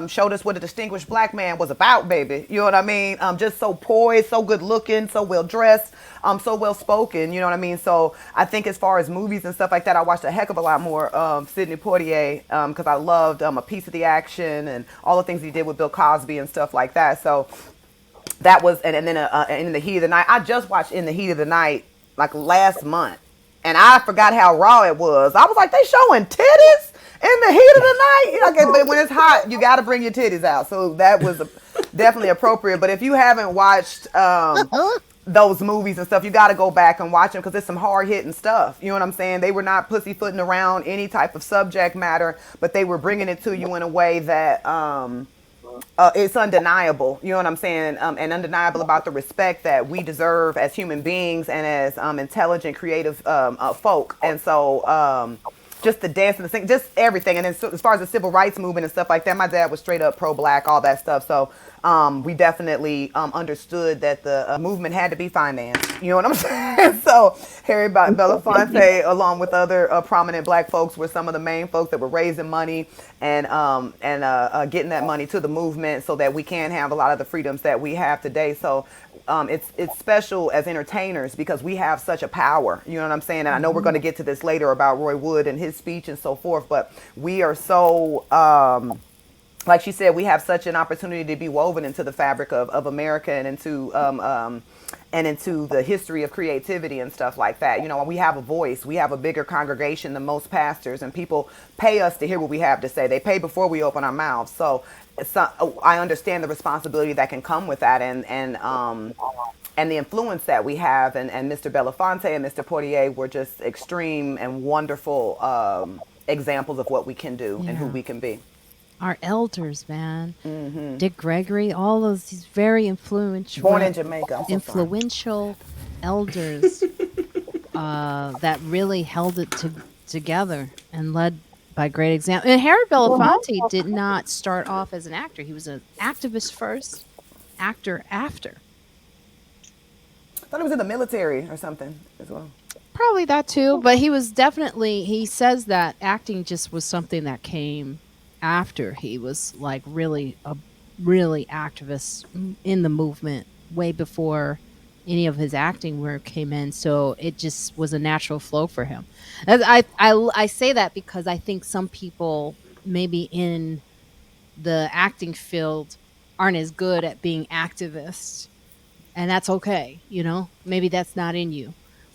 Speaker 3: showed us what a distinguished black man was about, baby. You know what I mean? Just so poised, so good looking, so well dressed, so well spoken. You know what I mean? So I think as far as movies and stuff like that, I watched a heck of a lot more Sidney Poitier because I loved A Piece of the Action and all the things he did with Bill Cosby and stuff like that. So that was, and then In the Heat of the Night. I just watched In the Heat of the Night like last month, and I forgot how raw it was. I was like, they showing titties in the heat of the night. Okay, but when it's hot, you got to bring your titties out. So that was definitely appropriate. But if you haven't watched those movies and stuff, you got to go back and watch them because it's some hard hitting stuff. You know what I'm saying? They were not pussyfooting around any type of subject matter, but they were bringing it to you in a way that it's undeniable. You know what I'm saying? And undeniable about the respect that we deserve as human beings and as intelligent, creative folk. And so just the dance and the sing, just everything. And then so, as far as the civil rights movement and stuff like that, my dad was straight up pro-black, all that stuff. So we definitely understood that the movement had to be financed. You know what I'm saying? So Harry Belafonte, along with other prominent black folks, were some of the main folks that were raising money and getting that money to the movement so that we can have a lot of the freedoms that we have today. So it's special as entertainers because we have such a power. You know what I'm saying? And I know we're going to get to this later about Roy Wood and his speech and so forth, but we are so like she said, we have such an opportunity to be woven into the fabric of America and into the history of creativity and stuff like that. You know, we have a voice. We have a bigger congregation than most pastors, and people pay us to hear what we have to say. They pay before we open our mouths. So I understand the responsibility that can come with that, and the influence that we have. And Mr. Belafonte and Mr. Poitier were just extreme and wonderful examples of what we can do and who
Speaker 1: Yeah.
Speaker 3: we can be.
Speaker 1: Our elders, man. Dick Gregory, all these very influential
Speaker 3: Born in Jamaica. I'm so sorry.
Speaker 1: influential elders that really held it together and led by great example. And Harry Belafonte did not start off as an actor. He was an activist first, actor after.
Speaker 3: I thought he was in the military or something as well.
Speaker 1: Probably that too, but he was definitely, he says that acting just was something that came after he was like really activist in the movement way before any of his acting work came in, so it just was a natural flow for him. And I say that because I think some people maybe in the acting field aren't as good at being activists, and that's okay, you know, maybe that's not in you,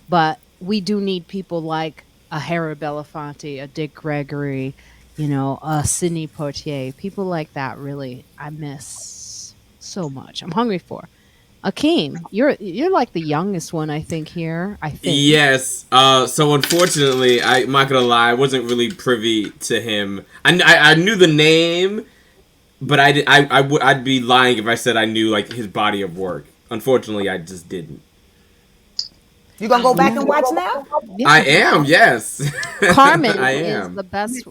Speaker 1: but we do need people like a Harry Belafonte, a Dick Gregory, you know, a Sidney Poitier, people like that. Really, I miss so much. I'm hungry for Akeem. You're like the youngest one, I think here. I think.
Speaker 2: Yes. So unfortunately, I'm not gonna lie, I wasn't really privy to him. I knew the name, but I'd be lying if I said I knew like his body of work. Unfortunately, I just didn't.
Speaker 3: You gonna go back and watch now?
Speaker 2: I
Speaker 1: Yeah,
Speaker 2: am, yes.
Speaker 1: Carmen
Speaker 2: I
Speaker 1: is
Speaker 2: am.
Speaker 1: the best.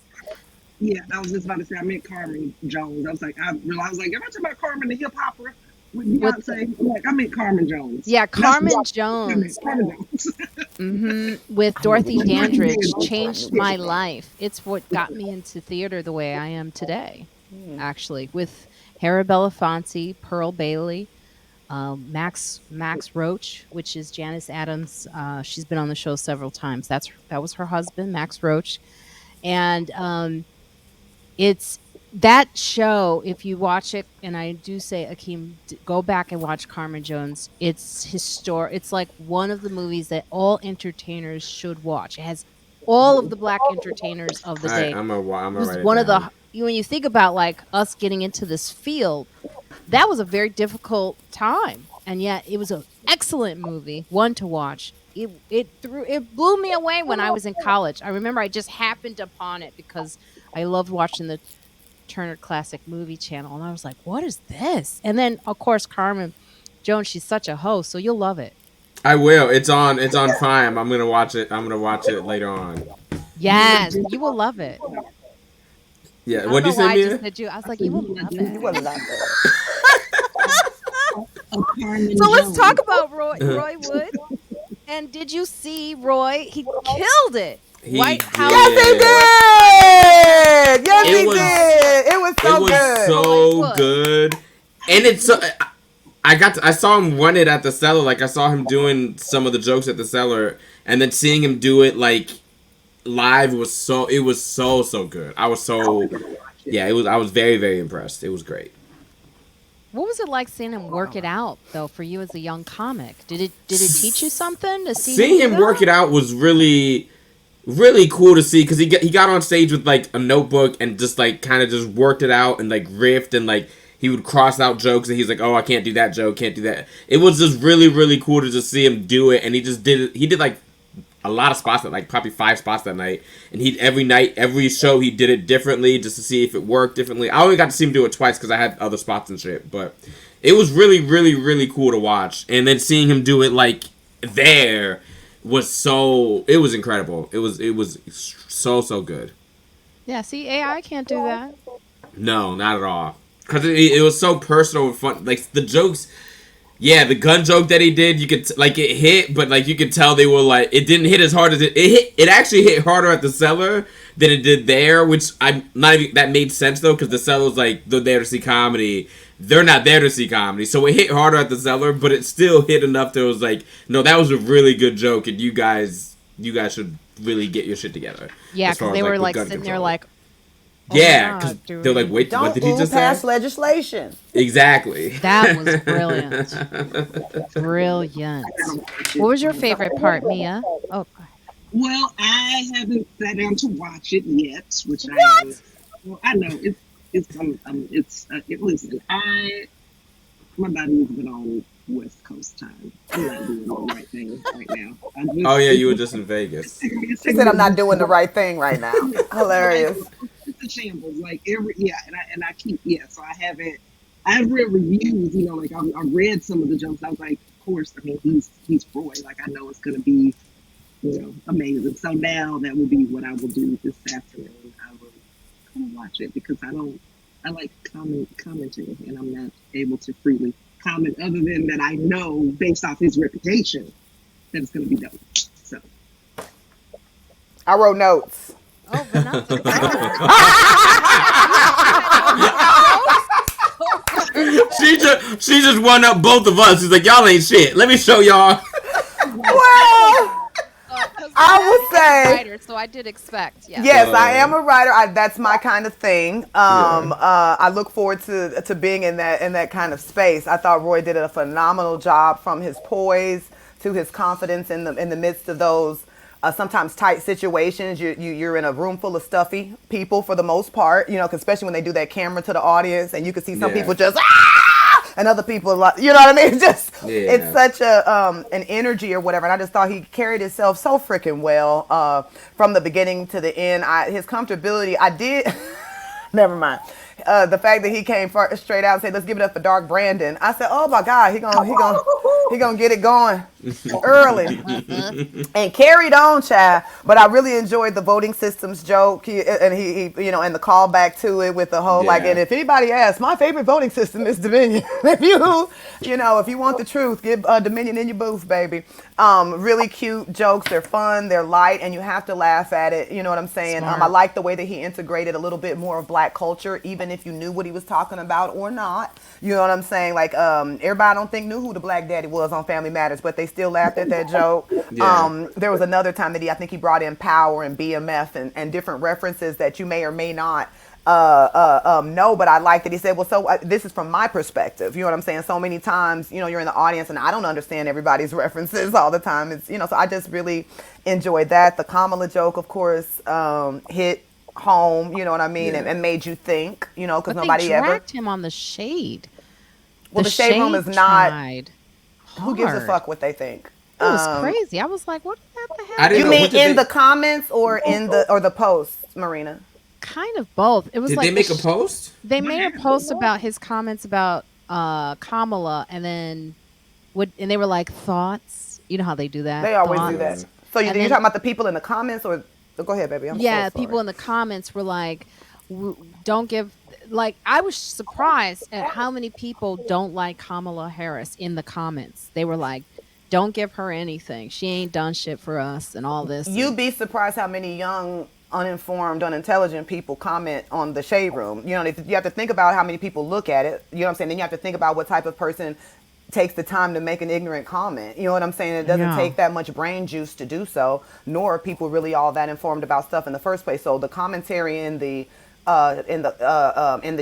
Speaker 4: Yeah, I was just about to say I meant Carmen Jones. I was like, I realized like, am I talking about Carmen the hip hopper with
Speaker 1: With
Speaker 4: Beyonce? Like, I meant Carmen Jones.
Speaker 1: yeah,
Speaker 4: And that's
Speaker 1: Carmen
Speaker 4: what I meant,
Speaker 1: Jones.
Speaker 4: Carmen Jones.
Speaker 1: With Dorothy
Speaker 4: With Dorothy
Speaker 1: Dandridge
Speaker 4: Dandridge.
Speaker 1: changed my life. It's what got me into theater the way I am today. Actually, with Harry Belafonte, Pearl Bailey, Max Roach, which is Janice Adams. She's been on the show several times. That was her husband, Max Roach, and it's that show. If you watch it, and I do say, Akeem, go back and watch Carmen Jones. It's historic. It's like one of the movies that all entertainers should watch. It has all of the black entertainers of the
Speaker 2: Alright,
Speaker 1: day.
Speaker 2: I'm
Speaker 1: It
Speaker 2: gonna
Speaker 1: was
Speaker 2: write it
Speaker 1: one of the
Speaker 2: down.
Speaker 1: when you think about like us getting into this field, that was a very difficult time, and yet it was an excellent movie, one to watch. It blew me away when I was in college. I remember I just happened upon it because I loved watching the Turner Classic Movie Channel, and I was like, "What is this?" And then, of course, Carmen Jones. She's such a host, so you'll love it.
Speaker 2: I will. It's on. It's on Prime. I'm gonna watch it. I'm gonna watch it later on.
Speaker 1: Yes, you will love it.
Speaker 2: Yeah.
Speaker 1: I don't
Speaker 2: What'd
Speaker 1: know
Speaker 2: you say,
Speaker 1: why I
Speaker 2: Mia?
Speaker 1: just said you. I was like, you will love
Speaker 3: You
Speaker 1: it.
Speaker 3: will love it.
Speaker 4: Carmen
Speaker 1: So let's talk
Speaker 4: Jones.
Speaker 1: about Roy Wood. And did you see Roy? He killed it.
Speaker 2: He
Speaker 1: White House.
Speaker 3: Yes, he did. Yes,
Speaker 2: It
Speaker 3: he
Speaker 2: was-
Speaker 3: did. It was
Speaker 2: It
Speaker 3: so
Speaker 2: was
Speaker 3: good.
Speaker 2: so good, and it's so. I saw him run it at the cellar. Like I saw him doing some of the jokes at the cellar, and then seeing him do it like live was so. It was so good. I was so. Yeah, it was. I was very impressed. It was great.
Speaker 1: What was it like seeing him work it out, though, for you as a young comic? Did it teach you something to see
Speaker 2: Seeing him
Speaker 1: do
Speaker 2: work
Speaker 1: that?
Speaker 2: it out was really cool to see because he got on stage with like a notebook and just like kind of just worked it out and like riffed and like he would cross out jokes and he's like, oh, I can't do that joke, can't do that. It was just really cool to just see him do it, and he just did it. He did like a lot of spots that like probably 5 spots that night, and he every show he did it differently just to see if it worked differently. I only got to see him do it twice because I had other spots and shit, but it was really cool to watch, and then seeing him do it like there it was incredible. It was so good.
Speaker 1: Yeah, see, AI can't do that.
Speaker 2: No, not at all. Because it was so personal and fun. Like, the jokes... Yeah, the gun joke that he did, you could... like, it hit, but, like, you could tell they were, like... It didn't hit as hard as it... It actually hit harder at the cellar than it did there, which I'm not even... That made sense, though, because the cellar's, like, they're there to see comedy. They're not there to see comedy. So it hit harder at the cellar, but it still hit enough that it was like, no, that was a really good joke, and you guys should really get your shit together.
Speaker 1: Yeah,
Speaker 2: as far
Speaker 1: because they
Speaker 2: as,
Speaker 1: were
Speaker 2: with
Speaker 1: like
Speaker 2: gun
Speaker 1: sitting there
Speaker 2: control.
Speaker 1: like, oh
Speaker 2: yeah,
Speaker 1: my
Speaker 2: because
Speaker 1: God, dude.
Speaker 2: they're like, wait, what
Speaker 3: Don't
Speaker 2: did he just
Speaker 3: pass
Speaker 2: say?
Speaker 3: legislation.
Speaker 2: Exactly.
Speaker 1: That was brilliant. Brilliant. What was your favorite part, Mia? Oh, go ahead.
Speaker 4: Well, I haven't sat down to watch it yet, which I am. Well, I know listen, my body has been on West Coast time. I'm not doing the right thing right now.
Speaker 2: Oh yeah, you were just in Vegas.
Speaker 3: She said, I'm not doing the right thing right now. Hilarious.
Speaker 4: It's a shambles. Like and I keep So I've read reviews. You know, like I read some of the jokes. I was like, of course. I mean, he's Roy. Like I know it's gonna be, amazing. So now that will be what I will do this afternoon. I will come and watch it because I like commenting, and I'm not able to freely comment other than that I know based off his reputation that it's going to be dope. So
Speaker 3: I wrote notes.
Speaker 1: Oh, Vanessa.
Speaker 2: she just won up both of us. She's like, y'all ain't shit. Let me show y'all.
Speaker 3: Well, I will say,
Speaker 1: writer, so I did expect. Yeah.
Speaker 3: yes, I am a writer. That's my kind of thing. I look forward to being in that kind of space. I thought Roy did a phenomenal job, from his poise to his confidence in the midst of those sometimes tight situations. You're in a room full of stuffy people for the most part, 'cause especially when they do that camera to the audience, and you can see some people just and other people like, you know what I mean? It's such an energy or whatever. And I just thought he carried himself so freaking well from the beginning to the end. His comfortability, I did. Never mind. The fact that he came straight out and said, "Let's give it up for Dark Brandon." I said, "Oh my God, he gonna get it going early," and carried on, child. But I really enjoyed the voting systems joke, he and the callback to it with the whole like. And if anybody asks, my favorite voting system is Dominion. if you want the truth, give Dominion in your booth, baby. Really cute jokes. They're fun. They're light, and you have to laugh at it. You know what I'm saying? I like the way that he integrated a little bit more of Black culture, even if you knew what he was talking about or not. You know what I'm saying? Like, everybody I don't think knew who the Black Daddy was on Family Matters, but they still laughed at that joke. There was another time that I think he brought in Power and BMF and different references that you may or may not know, but I like that he said, well, so this is from my perspective. You know what I'm saying? So many times, you're in the audience and I don't understand everybody's references all the time. It's, so I just really enjoyed that. The Kamala joke, of course, hit home, you know what I mean,
Speaker 2: Yeah.
Speaker 3: and made you think, you know, because
Speaker 1: But they
Speaker 3: nobody ever.
Speaker 1: dragged him on the shade.
Speaker 3: Well,
Speaker 1: The
Speaker 3: the shade room is
Speaker 1: shade
Speaker 3: not.
Speaker 1: tried
Speaker 3: Who gives a
Speaker 1: hard.
Speaker 3: fuck what they think?
Speaker 1: It was crazy. I was like, what the
Speaker 2: I
Speaker 1: hell?
Speaker 2: didn't
Speaker 3: You
Speaker 2: know.
Speaker 3: mean
Speaker 2: What did
Speaker 3: in
Speaker 2: they?
Speaker 3: the comments or in the posts, Marina?
Speaker 1: Kind of both. It was
Speaker 2: Did they
Speaker 1: like
Speaker 2: make a post?
Speaker 1: they
Speaker 4: What
Speaker 1: made a
Speaker 4: happened?
Speaker 1: post about his comments about Kamala, and then and they were like thoughts. You know how they do that?
Speaker 3: They always do
Speaker 2: Yeah.
Speaker 3: that.
Speaker 1: Thoughts.
Speaker 3: So
Speaker 1: And
Speaker 3: you're
Speaker 1: then
Speaker 3: talking about the people in the comments, or go ahead, baby. I'm so
Speaker 1: yeah,
Speaker 3: sorry.
Speaker 1: people in the comments were like, don't give, like, I was surprised at how many people don't like Kamala Harris in the comments. They were like, don't give her anything. She ain't done shit for us and all this.
Speaker 3: You'd
Speaker 1: And
Speaker 3: be surprised how many young, uninformed, unintelligent people comment on the shade room. You know, you have to think about how many people look at it. You know what I'm saying? Then you have to think about what type of person takes the time to make an ignorant comment. You know what I'm saying? It doesn't
Speaker 1: yeah.
Speaker 3: take that much brain juice to do so, nor are people really all that informed about stuff in the first place. So the commentary in the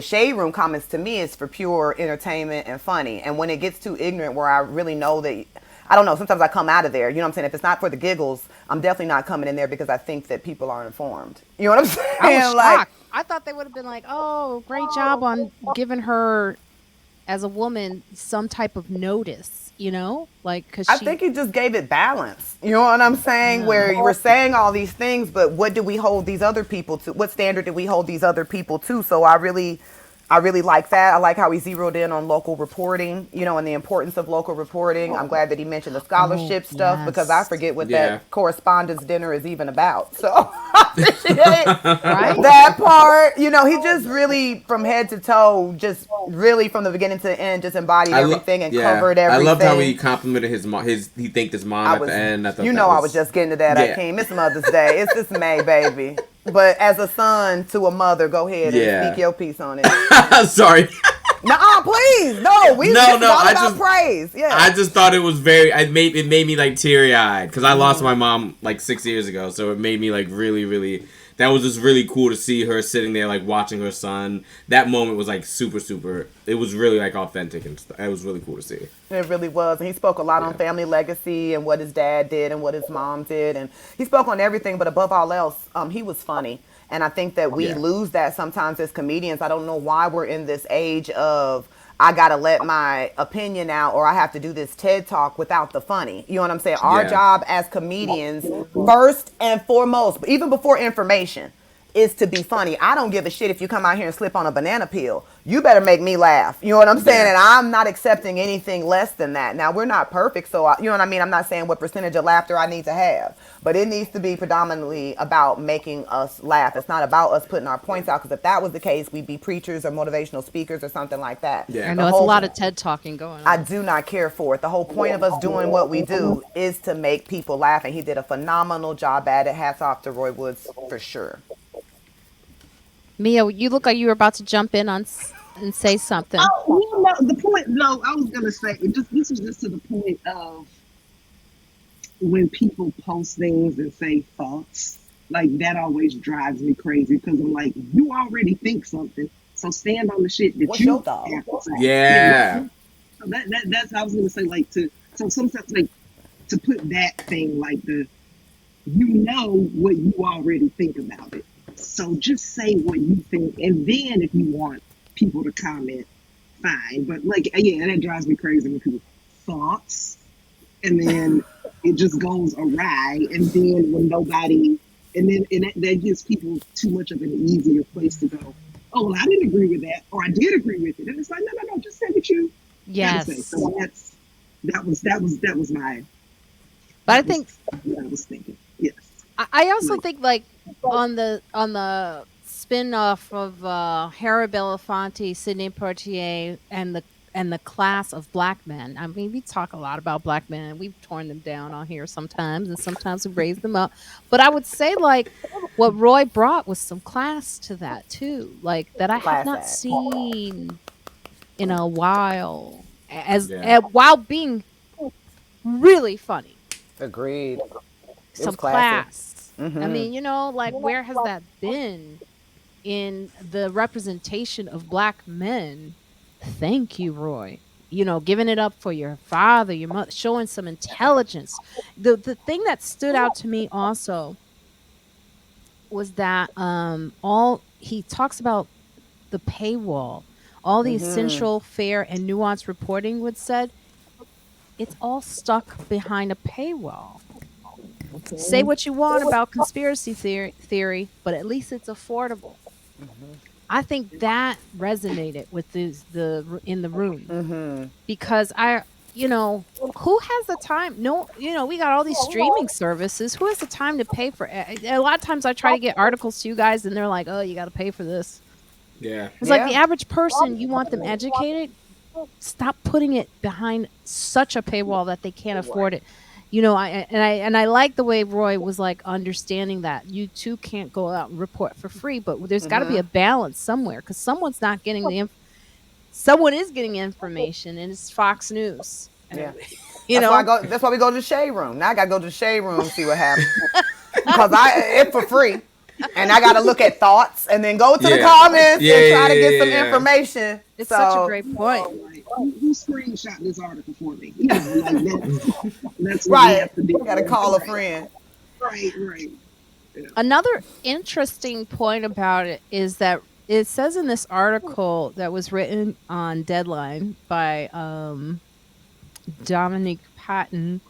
Speaker 3: shade room comments to me is for pure entertainment and funny. And when it gets too ignorant, where I really know that, I don't know, sometimes I come out of there. You know what I'm saying? If it's not for the giggles, I'm definitely not coming in there because I think that people are informed. You know what I'm
Speaker 1: I was
Speaker 3: saying? Like,
Speaker 1: shocked. I thought they would have been like, "Oh, great job on giving her as a woman some type of notice," like cuz
Speaker 3: I think
Speaker 1: she
Speaker 3: he just gave it balance. You know what I'm saying?
Speaker 1: yeah.
Speaker 3: Where you were saying all these things, but what do we hold these other people to? What standard do we hold these other people to? So I really like that. I like how he zeroed in on local reporting, and the importance of local reporting. I'm glad that he mentioned the
Speaker 1: Oh,
Speaker 3: scholarship stuff because I
Speaker 1: yes.
Speaker 3: forget what
Speaker 2: Yeah.
Speaker 3: that correspondence dinner is even about. So I appreciate
Speaker 1: Right?
Speaker 3: that part. He just really, from head to toe, just really from the beginning to the end, just embodied everything and
Speaker 2: Yeah.
Speaker 3: covered
Speaker 2: I loved how he
Speaker 3: everything.
Speaker 2: complimented his mom. He thanked his mom
Speaker 3: I
Speaker 2: at the
Speaker 3: was,
Speaker 2: end. I thought
Speaker 3: you
Speaker 2: that
Speaker 3: know, I was
Speaker 2: was.
Speaker 3: just getting to that,
Speaker 2: Yeah.
Speaker 3: Akeem. It's Mother's Day. It's May, baby. But as a son to a mother, go ahead and speak
Speaker 2: Yeah.
Speaker 3: your piece on it.
Speaker 2: Sorry.
Speaker 3: Nuh-uh, please. No, this is
Speaker 2: No.
Speaker 3: all about praise.
Speaker 2: I
Speaker 3: Yeah.
Speaker 2: just thought it was very. It made me like teary eyed because I lost my mom like 6 years ago, so it made me like really really. That was just really cool to see her sitting there like watching her son. That moment was like super super. It was really like authentic and stuff. It was really cool to see.
Speaker 3: It really was. And he spoke a lot on
Speaker 2: Yeah.
Speaker 3: family legacy and what his dad did and what his mom did. And he spoke on everything, but above all else, he was funny. And I think that we
Speaker 2: Yeah.
Speaker 3: lose that sometimes as comedians. I don't know why we're in this age of I gotta let my opinion out or I have to do this TED talk without the funny. You know what I'm saying? Our
Speaker 2: Yeah.
Speaker 3: job as comedians, first and foremost, even before information, is to be funny. I don't give a shit if you come out here and slip on a banana peel. You better make me laugh. You know what I'm saying?
Speaker 2: Yeah.
Speaker 3: And I'm not accepting anything less than that. Now, we're not perfect, so you know what I mean? I'm not saying what percentage of laughter I need to have, but it needs to be predominantly about making us laugh. It's not about us putting our points out, because if that was the case, we'd be preachers or motivational speakers or something like that.
Speaker 2: Yeah.
Speaker 1: I
Speaker 3: The
Speaker 1: know it's a
Speaker 3: whole
Speaker 1: lot of TED talking going
Speaker 3: I
Speaker 1: on.
Speaker 3: do not care for it. The whole point of us doing what we do is to make people laugh, and he did a phenomenal job at it. Hats off to Roy Woods for sure.
Speaker 1: Mia, you look like you were about to jump in and say something.
Speaker 4: Oh, well, no, the point. No, I was gonna say this was just to the point of when people post things and say thoughts. Like that always drives me crazy because I'm like, you already think something, so stand on the shit that
Speaker 3: What's your
Speaker 4: you
Speaker 3: thought?
Speaker 4: have to say.
Speaker 2: Yeah.
Speaker 4: So that's I was gonna say like to so sometimes like to put that thing like what you already think about it. So just say what you think, and then if you want people to comment, fine. But like, yeah, that drives me crazy when people thoughts, and then it just goes awry, and then when nobody, and that gives people too much of an easier place to go. Oh well, I didn't agree with that, or I did agree with it, and it's like no, just say what you gotta say.
Speaker 1: Yes.
Speaker 4: So that was my
Speaker 1: But I
Speaker 4: that was
Speaker 1: think
Speaker 4: what I was thinking. Yes.
Speaker 1: I also think like on the spin off of Harry Belafonte, Sidney Poitier, and the class of black men. I mean, we talk a lot about black men. We've torn them down on here sometimes, and sometimes we raise them up. But I would say like what Roy brought was some class to that too, like that I have
Speaker 3: Class
Speaker 1: not
Speaker 3: act.
Speaker 1: seen in a while,
Speaker 2: Yeah.
Speaker 1: while being really funny.
Speaker 3: Agreed. It was
Speaker 1: Some
Speaker 3: classy.
Speaker 1: class. I mean, like where has that been in the representation of black men? Thank you, Roy. Giving it up for your father, your mother, showing some intelligence. The thing that stood out to me also was that all he talks about the paywall, all the essential, fair, and nuanced reporting was said. It's all stuck behind a paywall. Say what you want about conspiracy theory, but at least it's affordable. I think that resonated with in the room because who has the time? No, we got all these streaming services. Who has the time to pay for it? A lot of times I try to get articles to you guys and they're like, "Oh, you got to pay for this."
Speaker 2: Yeah.
Speaker 1: It's like the
Speaker 3: Yeah.
Speaker 1: average person, you want them educated, stop putting it behind such a paywall that they can't afford it. I like the way Roy was like understanding that you too can't go out and report for free, but there's got to be a balance somewhere because someone's not getting someone is getting information, and it's Fox News.
Speaker 3: Yeah.
Speaker 1: You
Speaker 3: That's why I
Speaker 1: know,
Speaker 3: go. That's why we go to the shade room. Now I gotta go to the shade room and see what happens. Because it's for free, and I gotta look at thoughts and then go to the
Speaker 2: Yeah.
Speaker 3: comments
Speaker 2: Yeah,
Speaker 3: and try to get some
Speaker 2: yeah.
Speaker 3: information.
Speaker 1: it's
Speaker 3: So
Speaker 1: such a great point.
Speaker 4: All right. Who screenshot this article for me? That's what we
Speaker 3: right,
Speaker 4: have to do.
Speaker 3: gotta call a friend.
Speaker 4: Right, right. Yeah.
Speaker 1: Another interesting point about it is that it says in this article that was written on Deadline by Dominic Patton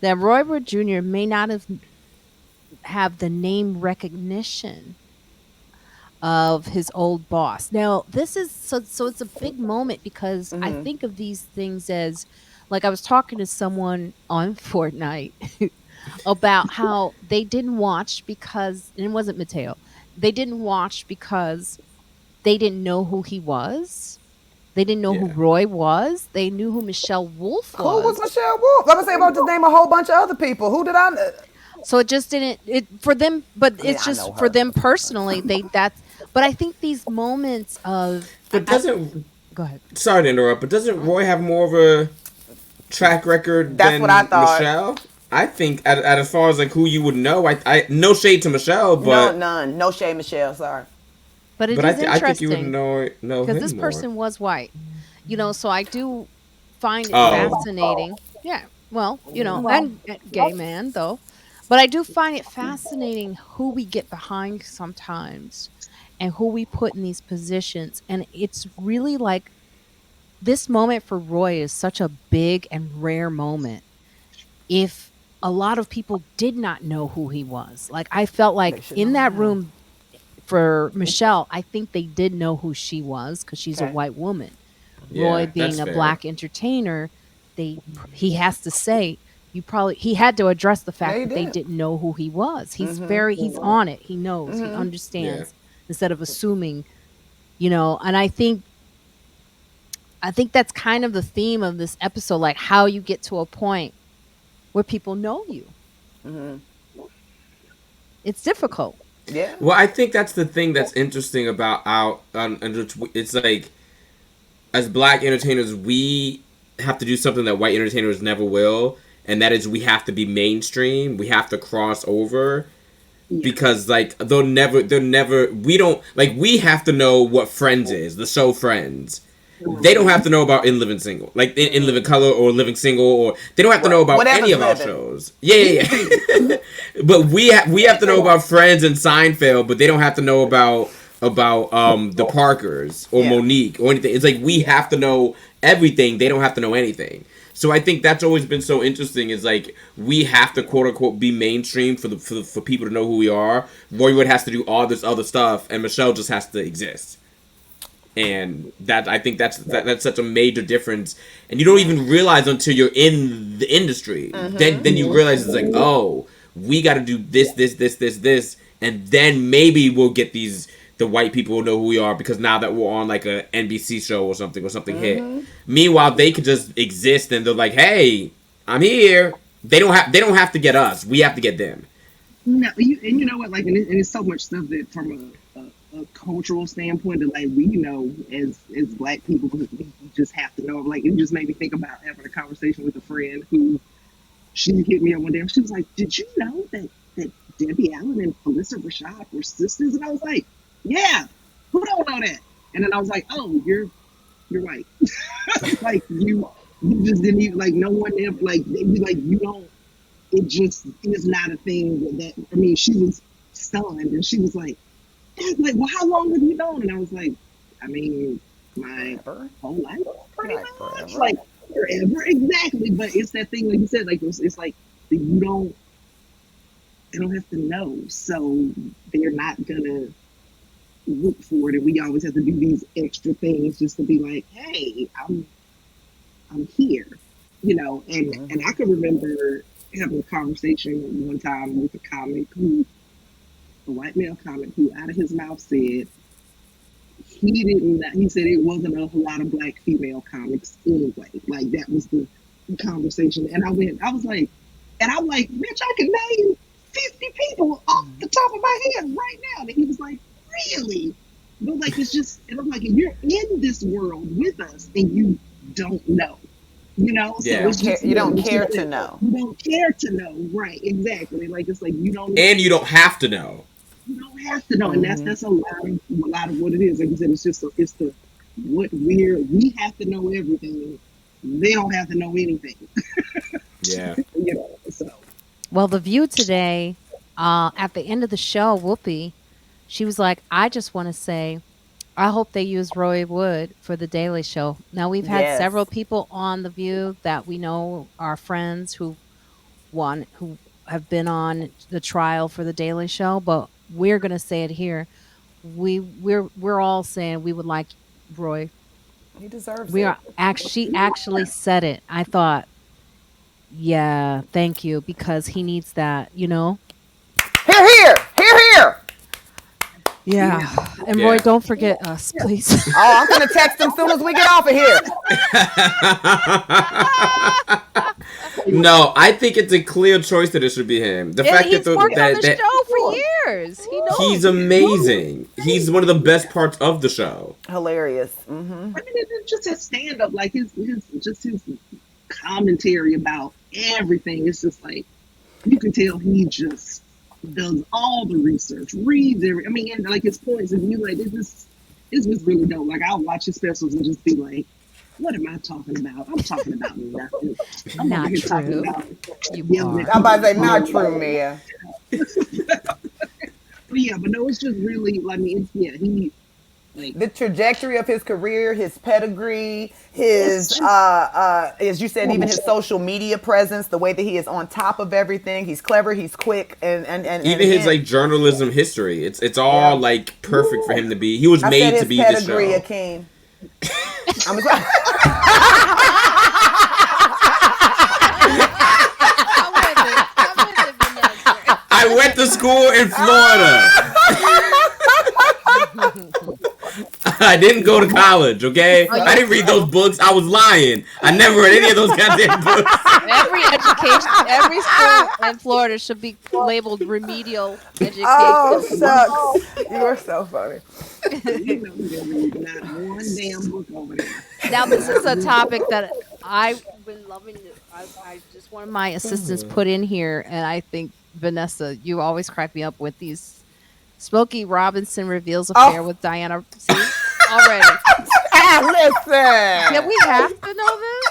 Speaker 1: that Roy Wood Jr. may not have the name recognition of his old boss. Now, this is so it's a big moment because I think of these things as like I was talking to someone on Fortnite about how they didn't watch because and it wasn't Mateo. They didn't watch because they didn't know who he was. They didn't know who
Speaker 2: Yeah.
Speaker 1: Roy was. They knew who Michelle Wolf
Speaker 3: Who was
Speaker 1: was.
Speaker 3: Michelle Wolf? I'm gonna say about to name a whole bunch of other people. Who did I?
Speaker 1: So it just didn't it for them, but
Speaker 3: mean,
Speaker 1: it's
Speaker 3: I know
Speaker 1: just for
Speaker 3: her.
Speaker 1: them personally. But I think these moments of
Speaker 2: But doesn't
Speaker 1: go ahead.
Speaker 2: sorry to interrupt, but doesn't Roy have more of a track record
Speaker 3: That's
Speaker 2: than
Speaker 3: what I thought.
Speaker 2: Michelle? I think at as far as like who you would know, I no shade to Michelle, but
Speaker 3: None. No shade, Michelle. Sorry.
Speaker 1: But it
Speaker 2: but
Speaker 1: is
Speaker 2: I think you would
Speaker 1: interesting
Speaker 2: know
Speaker 1: because
Speaker 2: him
Speaker 1: this
Speaker 2: more.
Speaker 1: person was white. So I do find it
Speaker 2: Oh.
Speaker 1: fascinating. Yeah. Well, and gay man though. But I do find it fascinating who we get behind sometimes and who we put in these positions. And it's really like this moment for Roy is such a big and rare moment. If a lot of people did not know who he was, like I felt
Speaker 3: They
Speaker 1: like
Speaker 3: should
Speaker 1: in
Speaker 3: know
Speaker 1: that
Speaker 3: now.
Speaker 1: room for Michelle, I think they did know who she was because she's a
Speaker 3: Okay.
Speaker 1: white woman. Roy
Speaker 2: Yeah,
Speaker 1: being
Speaker 2: that's
Speaker 1: a
Speaker 2: fair.
Speaker 1: black entertainer, he has to say he had to address the
Speaker 3: Yeah,
Speaker 1: fact
Speaker 3: he
Speaker 1: that they
Speaker 3: did.
Speaker 1: didn't know who he was. He's on it. He knows. He
Speaker 2: Yeah.
Speaker 1: understands instead of assuming, and I think that's kind of the theme of this episode, like how you get to a point where people know you. It's difficult.
Speaker 3: Yeah.
Speaker 2: Well, I think that's the thing that's interesting about and it's like as black entertainers, we have to do something that white entertainers never will, and that is we have to be mainstream. We have to cross over because like they'll never. We don't like. We have to know what Friends is, the show Friends. They don't have to know about In Living Single, like In Living Color or Living Single, or they don't have to know about
Speaker 3: Whatever's
Speaker 2: any of our
Speaker 3: living.
Speaker 2: shows. Yeah. But we have to know about Friends and Seinfeld, but they don't have to know about the Parkers or
Speaker 3: Yeah.
Speaker 2: Monique or anything. It's like we have to know everything. They don't have to know anything. So I think that's always been so interesting. Is like we have to quote unquote be mainstream for people to know who we are. Roy Wood has to do all this other stuff, and Michelle just has to exist. And that I think that's such a major difference, and you don't even realize until you're in the industry. Then you realize it's like, oh, we got to do this, and then maybe we'll get the white people will know who we are because now that we're on like a NBC show or something hit. Meanwhile, they could just exist and they're like, hey, I'm here. They don't have to get us. We have to get them.
Speaker 4: No, and you know what? Like, and it's so much stuff that from a cultural standpoint that like we know as black people we just have to know. Like, it just made me think about having a conversation with a friend who she hit me up one day and she was like, "Did you know that Debbie Allen and Felissa Rashad were sisters?" And I was like, "Yeah, who don't know that?" And then I was like, "Oh, you're right." Like you just didn't even like no one ever like they be like you don't. It just is not a thing that I mean she was stunned, and she was like, well, how long have you known? And I was like, I mean, my
Speaker 3: Forever.
Speaker 4: whole life, pretty
Speaker 3: Like
Speaker 4: much,
Speaker 3: forever.
Speaker 4: like forever, exactly. But it's that thing, like you said, like it's like you don't, they don't have to know, so they're not gonna look for it, and we always have to do these extra things just to be like, hey, I'm here, and I can remember having a conversation one time with a white male comic who out of his mouth said he said it wasn't a whole lot of black female comics anyway. Like that was the conversation. And I was like, and I'm like, bitch, I can name 50 people off the top of my head right now. And he was like, really? But like, it's just, and I'm like, you're in this world with us and you don't know. So
Speaker 2: Yeah.
Speaker 4: it's just,
Speaker 3: You don't care to know.
Speaker 4: You don't care to know, right? Exactly. Like it's like you don't,
Speaker 2: And you don't have to know.
Speaker 4: you don't have to know, and that's a lot of what it is. Like you said, it's just it's the what we have to know everything. They don't have to know anything.
Speaker 2: Yeah.
Speaker 4: So
Speaker 1: Well, The View today, at the end of the show, Whoopi, she was like, I just want to say, I hope they use Roy Wood for The Daily Show. Now, we've had
Speaker 3: Yes.
Speaker 1: several people on The View that we know are friends who have been on the trial for The Daily Show, but we're going to say it here. We're all saying we would like Roy.
Speaker 3: He deserves
Speaker 1: We
Speaker 3: it.
Speaker 1: are she actually said it. I thought, yeah, thank you, because he needs that,
Speaker 3: Here, here, here, here.
Speaker 1: Yeah. And
Speaker 2: Yeah.
Speaker 1: Roy, don't forget us, please.
Speaker 3: Oh, I'm gonna text him soon as we get off of here.
Speaker 2: No, I think it's a clear choice that it should be him. The
Speaker 1: And
Speaker 2: fact
Speaker 1: he's
Speaker 2: that
Speaker 1: worked on the
Speaker 2: that
Speaker 1: show for years. He knows.
Speaker 2: he's amazing. He's one of the best parts of the show.
Speaker 3: Hilarious.
Speaker 4: I mean, it's just his stand up, like his commentary about everything. It's just like you can tell he just does all the research, reads every. I mean, and like his points, and you like it's just really dope. Like I'll watch his specials and just be like, what am I talking about? I'm talking about nothing. I'm
Speaker 1: Not
Speaker 4: over here talking
Speaker 1: true.
Speaker 4: about
Speaker 1: You are.
Speaker 3: I'm about to say, not true, Mia.
Speaker 4: But yeah, but no, it's just really. I mean, he like
Speaker 3: The trajectory of his career, his pedigree, his as you said, even his social media presence, the way that he is on top of everything. He's clever, he's quick, and
Speaker 2: Even his
Speaker 3: again,
Speaker 2: like journalism history, it's all
Speaker 3: Yeah.
Speaker 2: like perfect for him to be. He was
Speaker 3: I
Speaker 2: made
Speaker 3: said
Speaker 2: to
Speaker 3: his
Speaker 2: be the
Speaker 3: pedigree,
Speaker 2: show.
Speaker 3: Akeem. I'm
Speaker 2: I went to school in Florida. I didn't go to college, okay? I didn't read those books. I was lying. I never read any of those goddamn books.
Speaker 1: Every school in Florida should be labeled remedial education.
Speaker 3: Oh, shucks. You are so funny.
Speaker 4: you know, he didn't read not one damn book over there.
Speaker 1: Now, this is a topic that I've been loving. I just one of my assistants put in here, and I think, Vanessa, you always crack me up with these. Smokey Robinson reveals affair with Diana. See, already.
Speaker 3: Listen.
Speaker 1: Yeah, we have to know this.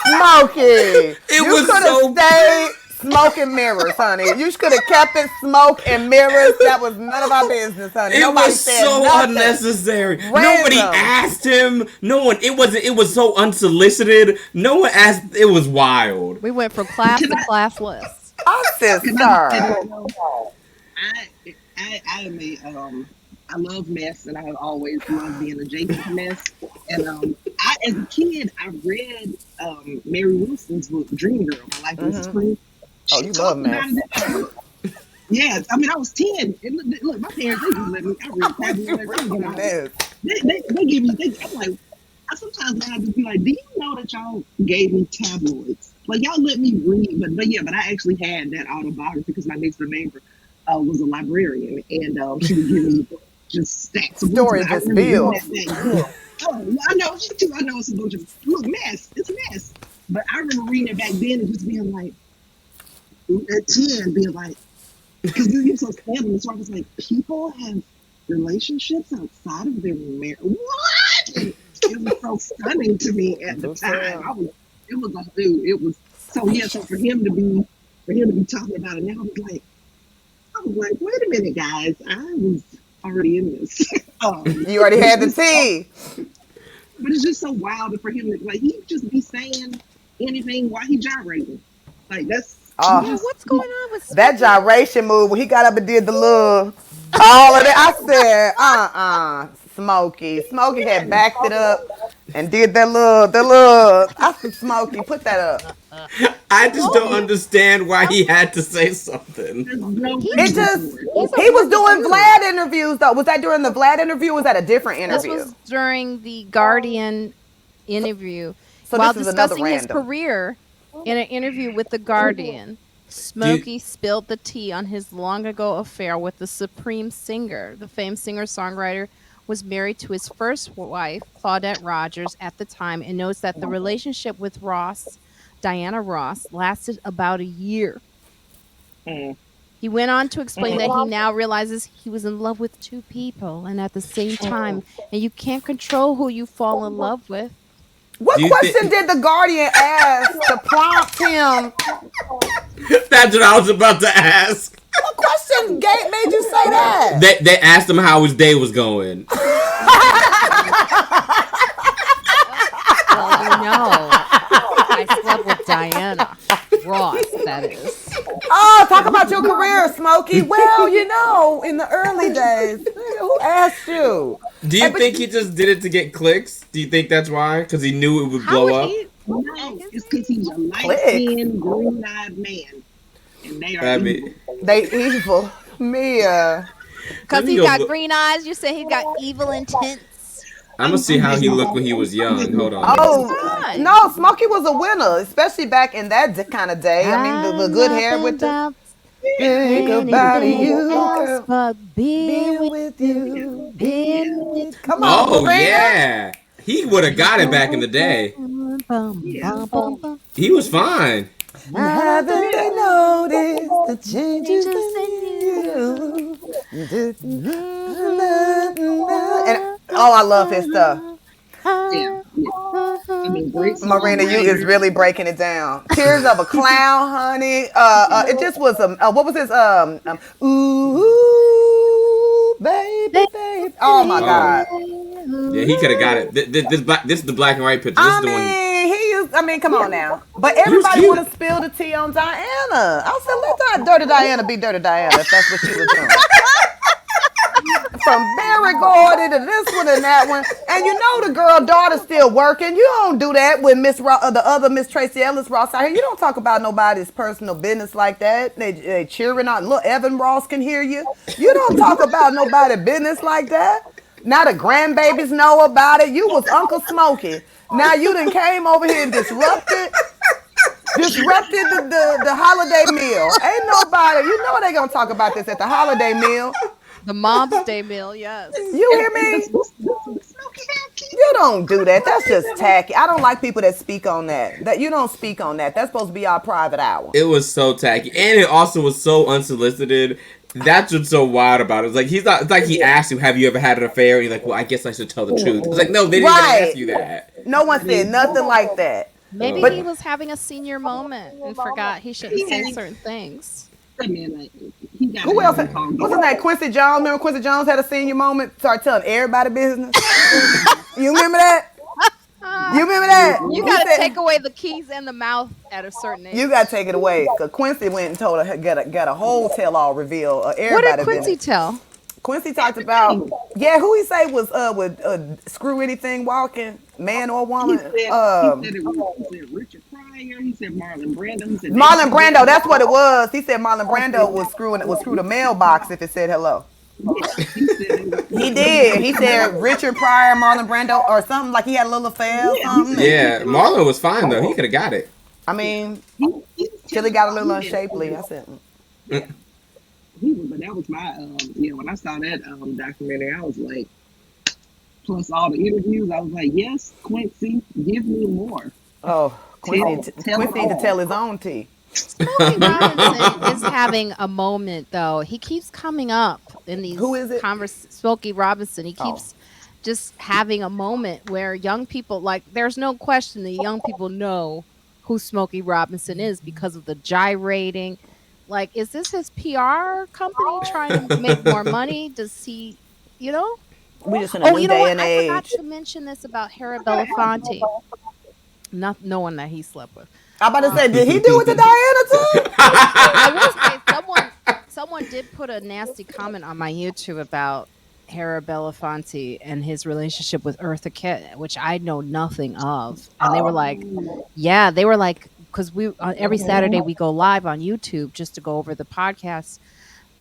Speaker 3: Smokey.
Speaker 2: It
Speaker 3: You
Speaker 2: was
Speaker 3: could
Speaker 2: so
Speaker 3: have stayed smoke and mirrors, honey. You could have kept it smoke and mirrors. That was none of our business, honey.
Speaker 2: It
Speaker 3: Nobody
Speaker 2: was
Speaker 3: said
Speaker 2: so
Speaker 3: nothing.
Speaker 2: unnecessary.
Speaker 3: Random.
Speaker 2: Nobody asked him. No one. It was so unsolicited. No one asked. It was wild.
Speaker 1: We went from class to classless.
Speaker 3: Our sister.
Speaker 4: I am I love mess, and I have always loved being adjacent to mess. And as a kid, I read Mary Wilson's book, Dream Girl, My Life in Spring.
Speaker 3: Oh, you love mess.
Speaker 4: Yes, I mean I was 10. And look, my parents they just let me. I read tabloids. They give me. I'm like, I sometimes I have to be like, do you know that y'all gave me tabloids? Like y'all let me read, but I actually had that autobiography because my next door neighbor was a librarian, and she would give me just stacks of
Speaker 3: Story
Speaker 4: books.
Speaker 3: just builds.
Speaker 4: Oh, I know, I know it's a bunch of mess. It's a mess. But I remember reading it back then and just being like, at 10, being like, because you're so scandalous. So I was like, people have relationships outside of their marriage. What? And it was so stunning to me at the time. It was so yeah. So for him to be talking about it now, I was like, I was like, wait a minute, guys. I was already in this.
Speaker 3: You already had the tea.
Speaker 4: But it's just so wild for him to like he just be saying anything while he gyrating. Like that's he
Speaker 3: Oh,
Speaker 1: Yeah,
Speaker 4: just
Speaker 1: what's going on with
Speaker 3: that
Speaker 1: Smokey?
Speaker 3: gyration move when he got up and did the little, all of that. I said, Smokey. Smokey had backed it up and did that little. I said, Smokey, put that up.
Speaker 2: I just don't
Speaker 1: Smokey,
Speaker 2: understand why he had to say something.
Speaker 4: there's no
Speaker 1: he's
Speaker 3: It
Speaker 4: reason
Speaker 3: just,
Speaker 4: for it.
Speaker 1: he's a
Speaker 3: he was
Speaker 1: funny
Speaker 3: doing
Speaker 1: dude.
Speaker 3: Vlad interviews though. Was that during the Vlad interview or was that a different
Speaker 1: This
Speaker 3: interview?
Speaker 1: was during the Guardian interview.
Speaker 3: So
Speaker 1: While
Speaker 3: this is another
Speaker 1: discussing his
Speaker 3: random.
Speaker 1: career in an interview with the Guardian, Smokey spilled the tea on his long ago affair with the Supreme singer. The famed singer-songwriter was married to his first wife, Claudette Rogers, at the time, and notes that the relationship with Diana Ross, lasted about a year.
Speaker 4: Mm.
Speaker 1: He went on to explain that he now realizes he was in love with two people and at the same time, and you can't control who you fall in love with.
Speaker 3: What
Speaker 2: Do you
Speaker 3: question
Speaker 2: think
Speaker 3: did the Guardian ask to prompt him?
Speaker 2: that's what I was about to ask?
Speaker 3: What question made you say that?
Speaker 2: They asked him how his day was going.
Speaker 1: Well, I slept with Diana Ross, that is.
Speaker 3: Oh, talk about your career, Smokey. Well, in the early days, who asked you?
Speaker 2: Do you think he just did it to get clicks? Do you think that's why? Because he knew it would
Speaker 1: How
Speaker 2: blow
Speaker 1: would
Speaker 2: up?
Speaker 1: he?
Speaker 4: No, it's because he's a light
Speaker 3: Clicks?
Speaker 4: skinned, green eyed man. And they are
Speaker 2: I
Speaker 4: evil.
Speaker 2: mean,
Speaker 3: They evil. Mia.
Speaker 1: Because
Speaker 2: Let me
Speaker 1: he
Speaker 2: go
Speaker 1: got
Speaker 2: look.
Speaker 1: green eyes. You say he got evil intents.
Speaker 2: I'm gonna see how he looked when he was young. Hold on. Let me
Speaker 3: Oh,
Speaker 1: fine.
Speaker 3: no, Smokey was a winner, especially back in that kind of day. I mean, the good hair with the. Think about
Speaker 1: anything
Speaker 3: you,
Speaker 1: else
Speaker 3: girl.
Speaker 1: but being
Speaker 3: Being
Speaker 1: with
Speaker 3: with
Speaker 1: you,
Speaker 3: you.
Speaker 1: being with
Speaker 3: Come on,
Speaker 2: Oh
Speaker 3: Marina.
Speaker 2: yeah, he would have got it back in the day.
Speaker 4: Yeah.
Speaker 2: He was fine.
Speaker 3: Haven't they noticed the changes
Speaker 1: Changes in
Speaker 3: in you? And
Speaker 1: you.
Speaker 3: oh, I love his stuff.
Speaker 4: Yeah. Yeah. I mean, great
Speaker 3: Marina, you is
Speaker 4: songwriter.
Speaker 3: really breaking it down. Tears of a Clown, honey. It just was what was his ooh, baby, baby. Oh my
Speaker 2: Oh
Speaker 3: God.
Speaker 2: yeah, he could have got it. This is the black and white picture. This is the one.
Speaker 3: I mean, come on now. But
Speaker 2: He was
Speaker 3: everybody want
Speaker 2: cute.
Speaker 3: to spill the tea on Diana. I said, let Dirty Diana be Dirty Diana if that's what she was doing. From Barry Gordy to this one and that one. And the girl daughter's still working. You don't do that with the other Miss Tracy Ellis Ross out here. You don't talk about nobody's personal business like that. They cheering on. Look, Evan Ross can hear you. You don't talk about nobody's business like that. Now the grandbabies know about it. You was Uncle Smokey. Now you done came over here and disrupted the holiday meal. Ain't nobody, they gonna talk about this at the holiday meal.
Speaker 1: The Mom's Day meal, yes.
Speaker 3: You hear me?
Speaker 4: Smoky have kids.
Speaker 3: You don't do that. That's just tacky. I don't like people that speak on that. That you don't speak on that. That's supposed to be our private hour.
Speaker 2: It was so tacky, and it also was so unsolicited. That's what's so wild about it. It's like he's not. It's like he asked you, "Have you ever had an affair?" And you're like, "Well, I guess I should tell the truth." It's like, no, they didn't even ask you that.
Speaker 3: No one said nothing like that.
Speaker 1: Maybe
Speaker 3: But
Speaker 1: he was having a senior moment and forgot he shouldn't say certain things.
Speaker 4: That man, like, he got
Speaker 3: who
Speaker 4: a
Speaker 3: else?
Speaker 4: movie called
Speaker 3: What's his name? Quincy Jones. Remember Quincy Jones had a senior moment? Started telling everybody business. You remember that? You remember that?
Speaker 1: You
Speaker 3: He
Speaker 1: got to
Speaker 3: said-
Speaker 1: take away the keys and the mouth at a certain age.
Speaker 3: You got to take it away. Because Quincy went and told her, got a whole tell-all reveal of
Speaker 1: What
Speaker 3: everybody
Speaker 1: did Quincy
Speaker 3: business.
Speaker 1: tell?
Speaker 3: Quincy talked about, who he say was would screw anything walking, man or
Speaker 4: He
Speaker 3: woman.
Speaker 4: said, he said Richard Pryor. He said Marlon Brando. He said
Speaker 3: Marlon Brando, that's what it was. He said Marlon Brando would screw the mailbox if it said hello.
Speaker 4: Yeah, he said
Speaker 3: He did. He said Richard Pryor, Marlon Brando, or something like he had a little affair or something.
Speaker 2: Yeah, Marlon was fine though. He could have got it.
Speaker 3: I mean,
Speaker 4: he was
Speaker 3: till he got a little
Speaker 4: telling me
Speaker 3: unshapely. I
Speaker 4: that
Speaker 3: said,
Speaker 4: he was, but that was my when I saw that documentary, I was like, plus all the interviews, I was like, yes, Quincy, give me more.
Speaker 3: oh, Quincy
Speaker 4: Tell
Speaker 3: need to tell his own tea.
Speaker 1: Smokey Robinson is having a moment, though. He keeps coming up in these
Speaker 3: Who is it?
Speaker 1: Smokey Robinson. He keeps just having a moment where young people, like, there's no question that young people know who Smokey Robinson is because of the gyrating, Like, is this his PR company trying to make more money? Does he, you know?
Speaker 3: We just in a
Speaker 1: Oh,
Speaker 3: new
Speaker 1: you know
Speaker 3: day
Speaker 1: what?
Speaker 3: and
Speaker 1: I forgot
Speaker 3: age.
Speaker 1: to mention this about Harry Belafonte. Not knowing that he slept with.
Speaker 3: I'm about to say,
Speaker 1: Um,
Speaker 3: did he do it to Diana too?
Speaker 1: I will say someone did put a nasty comment on my YouTube about Harry Belafonte and his relationship with Eartha Kitt, which I know nothing of. And they were like, yeah, they were like, because we every Saturday we go live on YouTube just to go over the podcast.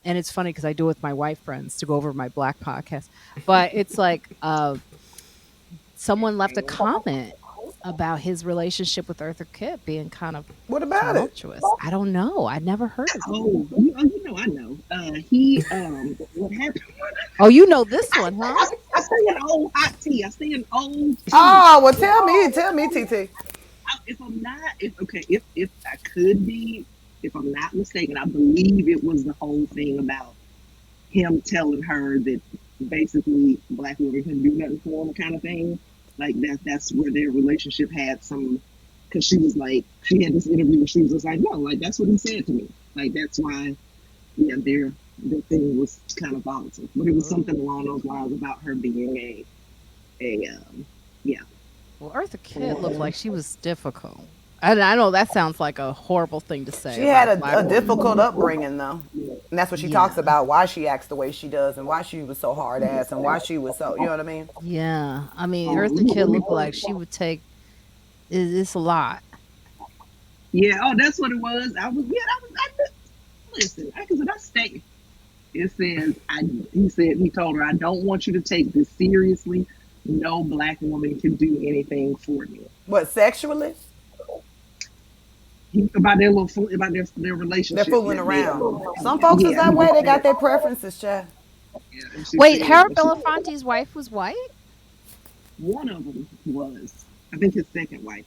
Speaker 1: And it's funny because I do it with my white friends to go over my black podcast. But it's like someone left a comment about his relationship with Eartha Kitt being kind of
Speaker 3: What about it?
Speaker 1: tumultuous. I don't know. I never heard.
Speaker 4: You know, I know. He what happened?
Speaker 1: Oh, you know this one, huh?
Speaker 4: I say an old hot tea. I say an old tea.
Speaker 3: Oh, well, tell me, TT.
Speaker 4: If I'm not, if I could be, if I'm not mistaken, I believe it was the whole thing about him telling her that basically black women couldn't do nothing for him, kind of thing. Like that's where their relationship had some. Because she was like, she had this interview where she was just like, no, like that's what he said to me. Like that's why, yeah, their thing was kind of volatile. But it was something along those lines about her being yeah.
Speaker 1: Well, Eartha Kitt looked like she was difficult. I know that sounds like a horrible thing to say.
Speaker 3: She had
Speaker 1: about black
Speaker 3: a
Speaker 1: women.
Speaker 3: difficult upbringing, though. And that's what she talks
Speaker 1: Yeah.
Speaker 3: about, why she acts the way she does and why she was so hard ass and why she was so, you know what I mean?
Speaker 1: Yeah. I mean, Eartha Kitt looked like she would take. It's a lot.
Speaker 4: Yeah, oh, that's what it was. Listen, because I stay. It says, he told her, I don't want you to take this seriously. No black woman can do anything for me.
Speaker 3: What, sexually?
Speaker 4: About their relationship.
Speaker 3: They're fooling around. Some folks is that way. They got their preferences, child.
Speaker 4: Yeah, and she
Speaker 1: Wait,
Speaker 4: said,
Speaker 1: Harry Belafonte's wife was white?
Speaker 4: one of them was, I think, his second wife.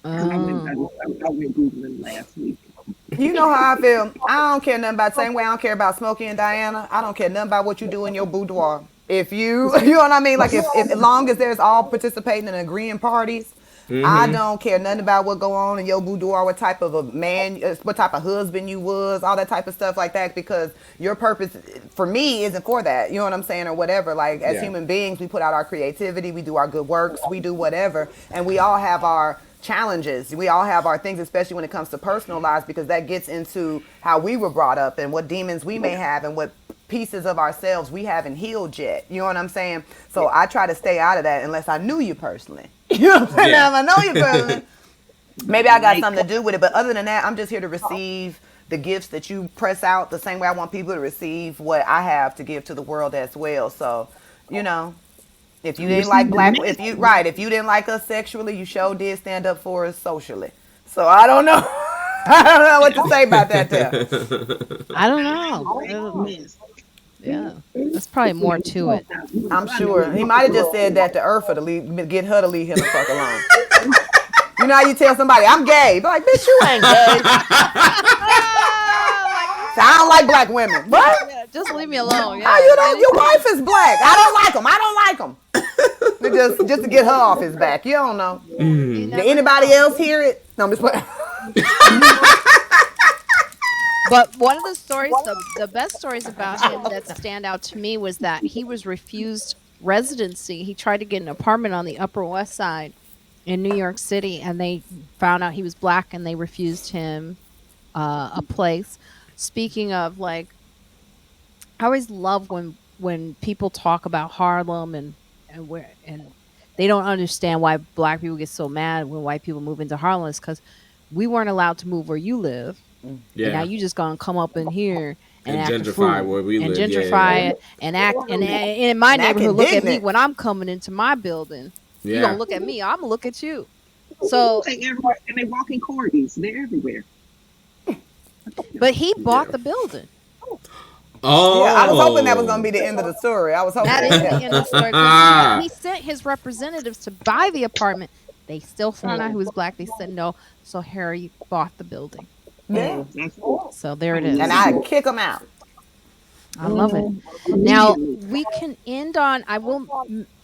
Speaker 4: 'Cause I
Speaker 1: Oh.
Speaker 4: went Googling last week.
Speaker 3: You know how I feel. I don't care nothing about the same way I don't care about Smokey and Diana. I don't care nothing about what you do in your boudoir. If you, you know what I mean? Like if as long as there's all participating and agreeing parties, I don't care nothing about what go on in your boudoir, what type of a man, what type of husband you was, all that type of stuff like that, because your purpose for me isn't for that. You know what I'm saying? Or whatever. Like as
Speaker 2: Yeah.
Speaker 3: human beings, we put out our creativity, we do our good works, we do whatever, and we all have our challenges. We all have our things, especially when it comes to personal lives, because that gets into how we were brought up and what demons we may have and what pieces of ourselves we haven't healed yet. You know what I'm saying? So I try to stay out of that unless I knew you personally. You know what I'm saying?
Speaker 2: Yeah.
Speaker 3: Now, if I know you personally, maybe I got something to do with it. But other than that, I'm just here to receive the gifts that you press out the same way I want people to receive what I have to give to the world as well. So, you know, if you didn't like black, if you didn't like us sexually, you sure did stand up for us socially. So I don't know. I don't know what to say about that there.
Speaker 1: I don't know.
Speaker 4: Yes.
Speaker 1: Yeah. There's probably more to it.
Speaker 3: I'm sure. He might have just said that to Urfa to get her to leave him the fuck alone. You know how you tell somebody, I'm gay. Be like, bitch, you ain't gay. Sound like black women. What?
Speaker 1: Yeah, just leave me alone.
Speaker 3: How you know your wife is black? I don't like him. I don't like him. just to get her off his back. You don't know.
Speaker 1: You
Speaker 3: Did
Speaker 1: never
Speaker 3: anybody
Speaker 1: know.
Speaker 3: else hear it? No, I'm just playing.
Speaker 1: But one of the stories, the best stories about him that stand out to me was that he was refused residency. He tried to get an apartment on the Upper West Side in New York City, and they found out he was black, and they refused him a place. Speaking of, like, I always love when people talk about Harlem and they don't understand why black people get so mad when white people move into Harlem. Is because we weren't allowed to move where you live.
Speaker 2: Yeah.
Speaker 1: And now you just gonna come up in here and act a
Speaker 2: gentrify
Speaker 1: fool
Speaker 2: where we
Speaker 1: and
Speaker 2: live. Yeah,
Speaker 1: gentrify
Speaker 2: yeah.
Speaker 1: it and act and in my
Speaker 3: And act
Speaker 1: neighborhood look at me
Speaker 3: indignant.
Speaker 1: when I'm coming into my building. You
Speaker 2: Yeah.
Speaker 1: gonna look at me, I'm gonna look at you. So,
Speaker 4: They everywhere, and they walk in corgis. They're everywhere.
Speaker 1: but he bought the building.
Speaker 2: Oh.
Speaker 3: Yeah, I was hoping that was going to be the end of the story. I was hoping
Speaker 1: That is
Speaker 3: that.
Speaker 1: the end of the story. 'Cause he sent his representatives to buy the apartment. They still found out he was black. They said no. So Harry bought the building.
Speaker 3: Yeah.
Speaker 1: So there it is.
Speaker 3: And I kick him out.
Speaker 1: I love it. Now we can end on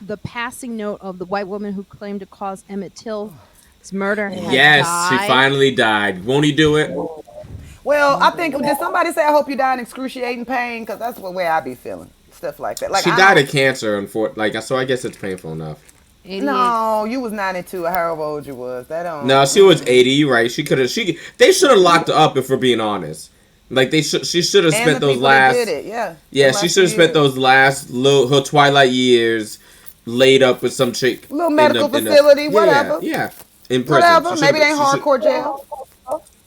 Speaker 1: the passing note of the white woman who claimed to cause Emmett Till's murder. Has
Speaker 2: Yes,
Speaker 1: died.
Speaker 2: she finally died. Won't he do it?
Speaker 3: Well, I think did somebody say I hope you die in excruciating pain? Because that's the way I be feeling stuff like that. Like
Speaker 2: She
Speaker 3: I
Speaker 2: died
Speaker 3: don't.
Speaker 2: of cancer, so I guess it's painful enough.
Speaker 1: 88.
Speaker 3: No, you was 92. However old you was, that don't.
Speaker 2: No, she was 80. You're right. They should have locked her up if we're being honest. Like she should have
Speaker 3: And
Speaker 2: spent
Speaker 3: the
Speaker 2: those
Speaker 3: people that
Speaker 2: last.
Speaker 3: did it, yeah.
Speaker 2: Yeah,
Speaker 3: The
Speaker 2: she
Speaker 3: last
Speaker 2: should have
Speaker 3: few
Speaker 2: spent
Speaker 3: years.
Speaker 2: those last her twilight years laid up with some chick.
Speaker 3: Little medical facility,
Speaker 2: yeah,
Speaker 3: whatever.
Speaker 2: yeah, in prison.
Speaker 3: Whatever. Maybe they ain't hardcore jail.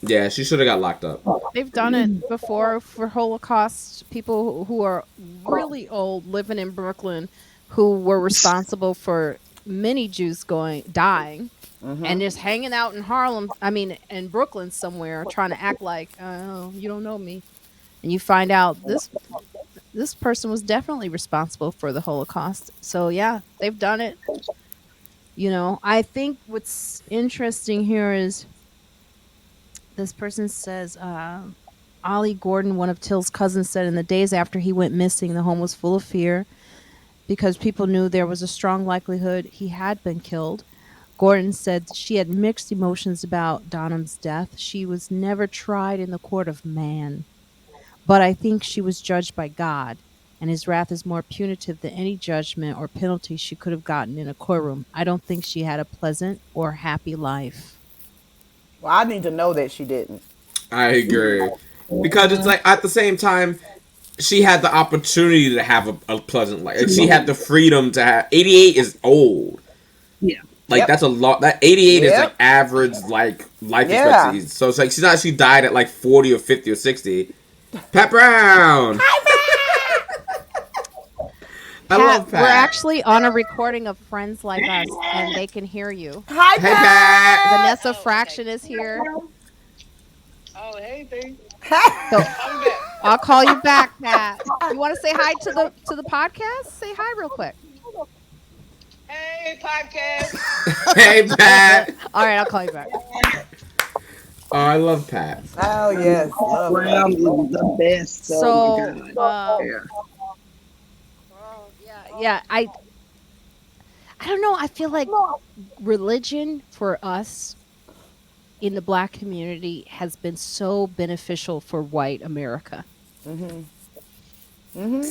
Speaker 2: Yeah, she should have got locked up.
Speaker 1: They've done it before for Holocaust. People who are really old living in Brooklyn who were responsible for many Jews dying and just hanging out in Harlem, I mean in Brooklyn somewhere trying to act like, oh, you don't know me. And you find out this person was definitely responsible for the Holocaust. So yeah, they've done it. I think what's interesting here is this person says, Ollie Gordon, one of Till's cousins, said in the days after he went missing, the home was full of fear because people knew there was a strong likelihood he had been killed. Gordon said she had mixed emotions about Donham's death. She was never tried in the court of man, but I think she was judged by God, and his wrath is more punitive than any judgment or penalty she could have gotten in a courtroom. I don't think she had a pleasant or happy life.
Speaker 3: Well, I need to know that she didn't.
Speaker 2: I agree. Because it's like, at the same time, she had the opportunity to have a pleasant life. Like, she had the freedom to have. 88 is old.
Speaker 4: Yeah.
Speaker 2: Like,
Speaker 3: Yep.
Speaker 2: that's a lot. That 88 is
Speaker 3: Yep.
Speaker 2: like average, like, life
Speaker 3: Yeah.
Speaker 2: expectancy. So it's like, she's not actually died at like 40 or 50 or 60. Pat Brown! I love Pat.
Speaker 1: We're actually on a recording of Friends Like Us, and they can hear you.
Speaker 3: Hi,
Speaker 2: Hey, Pat!
Speaker 1: Vanessa Fraction is here.
Speaker 5: Oh, hey, babe.
Speaker 1: So
Speaker 5: I'm back.
Speaker 1: I'll call you back, Pat. You want to say hi to the podcast? Say hi real quick.
Speaker 5: Hey, podcast.
Speaker 2: Hey, Pat!
Speaker 1: All right, I'll call you back.
Speaker 2: Oh, I love Pat.
Speaker 3: Oh yes, love her.
Speaker 4: Brown is the best.
Speaker 1: So,
Speaker 4: Oh my God.
Speaker 1: yeah. I don't know. I feel like religion for us in the Black community has been so beneficial for white America.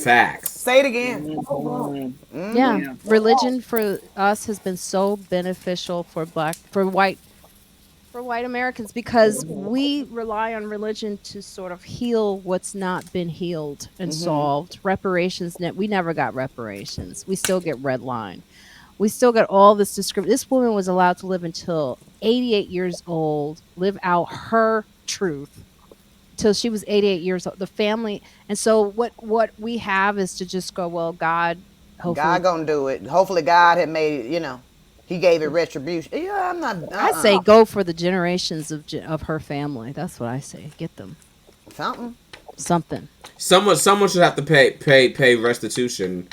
Speaker 2: Facts.
Speaker 3: Say it again.
Speaker 1: Yeah, religion for us has been so beneficial for white Americans because we rely on religion to sort of heal what's not been healed and solved. Reparations, we never got reparations. We still get redlined. We still got all this discrimination. This woman was allowed to live until 88 years old, live out her truth till she was 88 years old. The family, and so what we have is to just go, well, God, hopefully,
Speaker 3: God gonna do it. Hopefully, God had made it. He gave it retribution. Yeah, I'm not.
Speaker 1: I say go for the generations of her family. That's what I say. Get them something.
Speaker 2: Someone should have to pay restitution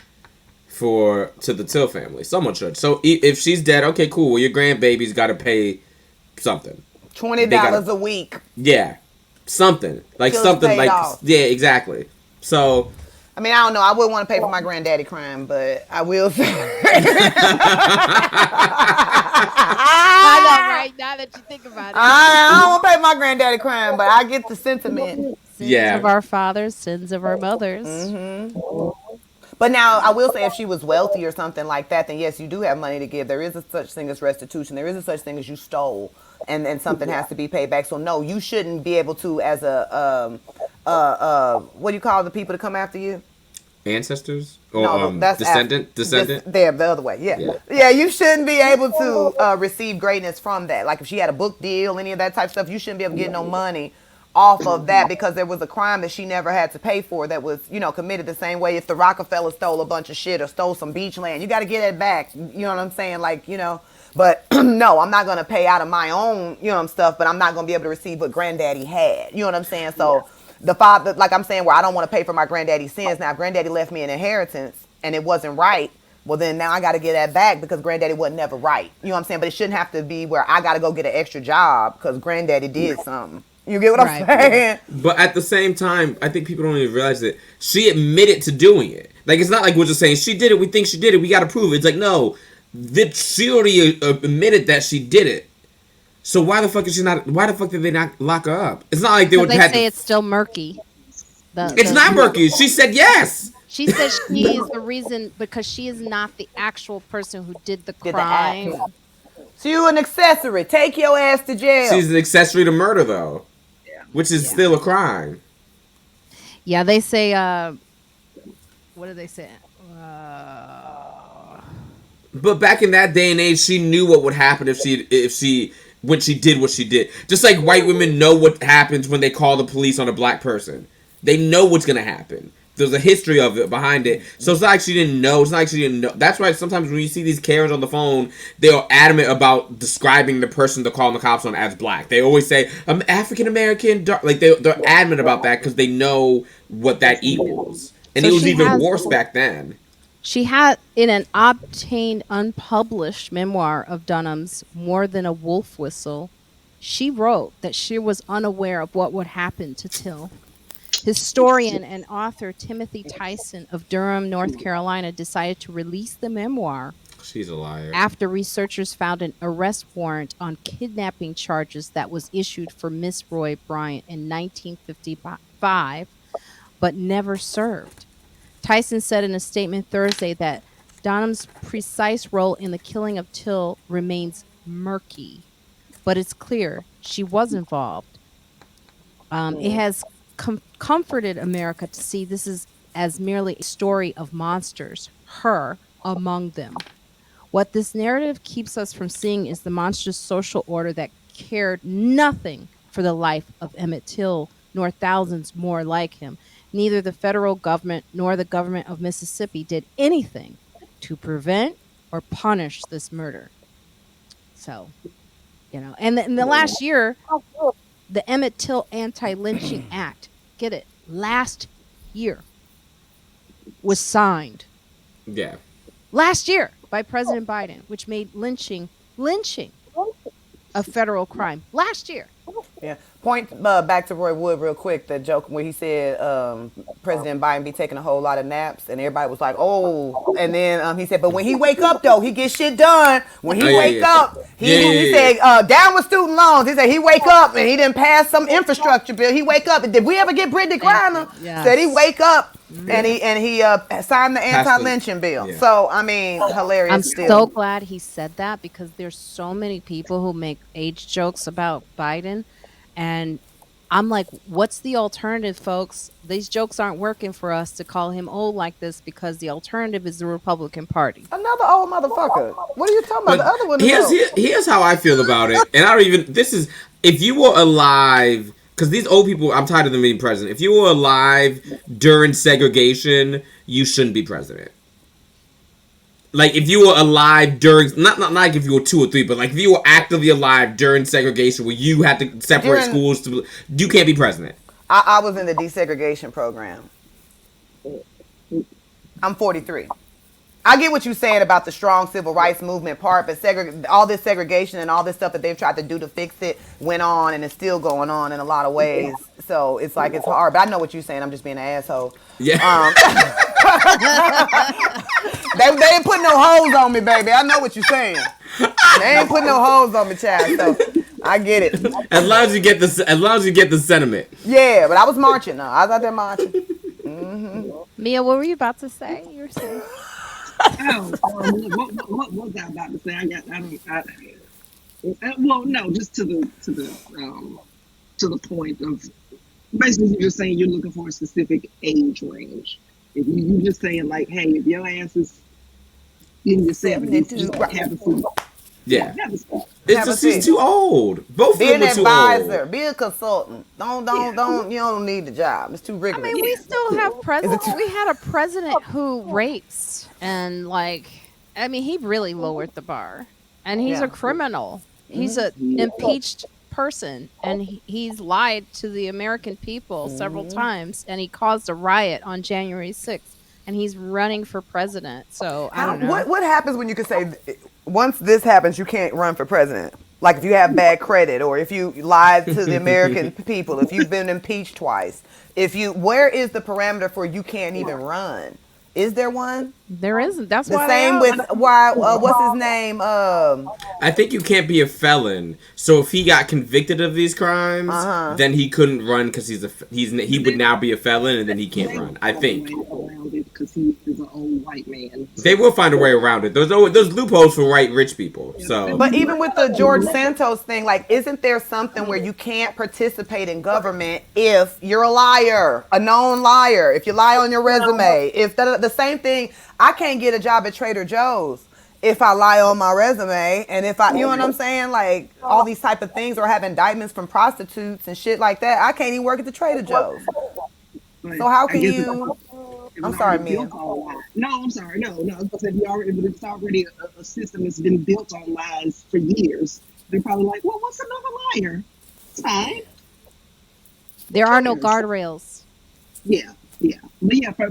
Speaker 2: to the Till family. Someone should. So if she's dead, okay, cool. Well, your grandbaby's got to pay something.
Speaker 3: $20 a week.
Speaker 2: Yeah, something like
Speaker 3: Till it's
Speaker 2: something
Speaker 3: paid
Speaker 2: like
Speaker 3: off.
Speaker 2: yeah, exactly. So
Speaker 3: I mean, I don't know. I wouldn't want to pay for my granddaddy crime, but I will say.
Speaker 1: I know, right? Now that you think about it,
Speaker 3: I don't want to pay my granddaddy crime, but I get the sentiment.
Speaker 1: sins
Speaker 2: Yeah.
Speaker 1: of our fathers, sins of our mothers.
Speaker 3: But now, I will say if she was wealthy or something like that, then yes, you do have money to give. There is a such thing as restitution. There is a such thing as you stole, and something has to be paid back. So no, you shouldn't be able to, as a what do you call the people to come after you?
Speaker 2: ancestors or
Speaker 3: No, that's
Speaker 2: descendant.
Speaker 3: There, the other way. Yeah. You shouldn't be able to receive greatness from that. Like if she had a book deal, any of that type of stuff, you shouldn't be able to get no money off of that because there was a crime that she never had to pay for that was, committed the same way if the Rockefeller stole a bunch of shit or stole some beach land. You got to get it back. You know what I'm saying? Like, but no, I'm not going to pay out of my own, stuff, but I'm not going to be able to receive what granddaddy had. You know what I'm saying? So the father, like I'm saying, where I don't want to pay for my granddaddy's sins. Now, if granddaddy left me an inheritance and it wasn't right, well, then now I got to get that back because granddaddy wasn't never right. You know what I'm saying? But it shouldn't have to be where I got to go get an extra job because granddaddy did something. You get what I'm saying?
Speaker 2: But at the same time, I think people don't even realize that she admitted to doing it. Like, it's not like we're just saying, she did it, we think she did it, we got to prove it. It's like, no, she already admitted that she did it. So why the fuck is she not? Why the fuck did they not lock her up? It's not like they
Speaker 1: So
Speaker 2: would
Speaker 1: they
Speaker 2: have.
Speaker 1: say it's still murky.
Speaker 2: It's not murky. She said yes.
Speaker 1: She says she is the reason because she is not the actual person who did the
Speaker 3: Did the act.
Speaker 1: crime.
Speaker 3: So you an accessory. Take your ass to jail.
Speaker 2: She's an accessory to murder, though, which is still a crime.
Speaker 1: Yeah, they say. What do they say?
Speaker 2: But back in that day and age, she knew what would happen when she did what she did. Just like white women know what happens when they call the police on a black person. They know what's gonna happen. There's a history of it behind it. So it's not like she didn't know. It's not like she didn't know. That's why sometimes when you see these Karens on the phone, they are adamant about describing the person they're calling the cops on as black. They always say, I'm African American. Like, they're adamant about that because they know what that equals. And
Speaker 1: So
Speaker 2: it was
Speaker 1: she
Speaker 2: even
Speaker 1: has-
Speaker 2: worse back then.
Speaker 1: She had, in an obtained unpublished memoir of Dunham's, More Than a Wolf Whistle, she wrote that she was unaware of what would happen to Till. Historian and author Timothy Tyson of Durham, North Carolina, decided to release the memoir
Speaker 2: She's a liar.
Speaker 1: after researchers found an arrest warrant on kidnapping charges that was issued for Miss Roy Bryant in 1955, but never served. Tyson said in a statement Thursday that Dunham's precise role in the killing of Till remains murky, but it's clear she was involved. It has comforted America to see this as merely a story of monsters, her among them. What this narrative keeps us from seeing is the monstrous social order that cared nothing for the life of Emmett Till, nor thousands more like him. Neither the federal government nor the government of Mississippi did anything to prevent or punish this murder. So, and in the last year, the Emmett Till Anti-Lynching Act, get it, last year, was signed.
Speaker 2: Yeah.
Speaker 1: Last year by President Biden, which made lynching a federal crime. Last year.
Speaker 3: Yeah. Point back to Roy Wood real quick. The joke where he said President Biden be taking a whole lot of naps, and everybody was like, "Oh!" And then he said, "But when he wake up though, he get shit done. When he wake up, he said down with student loans. He said he wake up and he didn't pass some infrastructure bill. He wake up. And did we ever get Brittany Griner?
Speaker 1: Yes.
Speaker 3: Said he wake up and he signed the anti-lynching bill.
Speaker 2: Yeah.
Speaker 3: So I mean, hilarious.
Speaker 1: I'm
Speaker 3: still.
Speaker 1: so glad he said that because there's so many people who make age jokes about Biden. And I'm like, what's the alternative, folks? These jokes aren't working for us to call him old like this because the alternative is the Republican Party.
Speaker 3: Another old motherfucker. What are you talking about? The other one.
Speaker 2: Here's how I feel about it. And I don't even. This is if you were alive. Because these old people, I'm tired of them being president. If you were alive during segregation, you shouldn't be president. Like, if you were alive during, not like if you were 2 or 3, but like if you were actively alive during segregation where you had to separate schools, you can't be president.
Speaker 3: I was in the desegregation program. I'm 43. I get what you're saying about the strong civil rights movement part, but all this segregation and all this stuff that they've tried to do to fix it went on and it's still going on in a lot of ways. So it's like it's hard. But I know what you're saying. I'm just being an asshole.
Speaker 2: Yeah.
Speaker 3: They ain't putting no holes on me, baby. I know what you're saying. They ain't putting no holes on me, child. So I get it.
Speaker 2: As long as you get the sentiment.
Speaker 3: Yeah, but I was marching. No, I was out there marching. Mm-hmm.
Speaker 1: Mia, what were you about to say? You were saying.
Speaker 4: What was I about to say? Well, no, just to the point of basically you're just saying you're looking for a specific age range. If you're just saying like, hey, if your ass is in your 70s, just have a seat.
Speaker 2: Yeah.
Speaker 4: Have a seat.
Speaker 2: It's just he's too old. Both of them are too
Speaker 3: advisor,
Speaker 2: old.
Speaker 3: be a consultant. Don't you don't need the job. It's too
Speaker 1: I
Speaker 3: rigorous.
Speaker 1: mean, we still have presidents. We had a president who rapes and he really lowered the bar. And he's a criminal. He's an impeached person, and he's lied to the American people several times, and he caused a riot on January 6th, and he's running for president. So I don't know.
Speaker 3: What happens when you can say once this happens you can't run for president? Like if you have bad credit, or if you lied to the American people, if you've been impeached twice, where is the parameter for you can't even run? Is there one?
Speaker 1: There isn't. That's
Speaker 3: The
Speaker 1: why they
Speaker 3: same
Speaker 1: out.
Speaker 3: with why what's his name?
Speaker 2: I think you can't be a felon. So if he got convicted of these crimes, then he couldn't run because he would now be a felon, and then he can't run. I think
Speaker 4: around it because he is an old white man.
Speaker 2: they will find a way around it. There's loopholes for white rich people. So,
Speaker 3: But even with the George Santos thing, like, isn't there something where you can't participate in government if you're a liar, a known liar, if you lie on your resume, if the same thing, I can't get a job at Trader Joe's if I lie on my resume, and if I, you know what I'm saying, like all these type of things, or have indictments from prostitutes and shit like that, I can't even work at the Trader Joe's. So how can you? I'm sorry, Mia.
Speaker 4: No, I'm sorry. No. I was gonna say it's already a system that's been built on lies for years. They're probably like, well, what's another liar? It's fine.
Speaker 1: There are no guardrails.
Speaker 4: Yeah. But yeah, for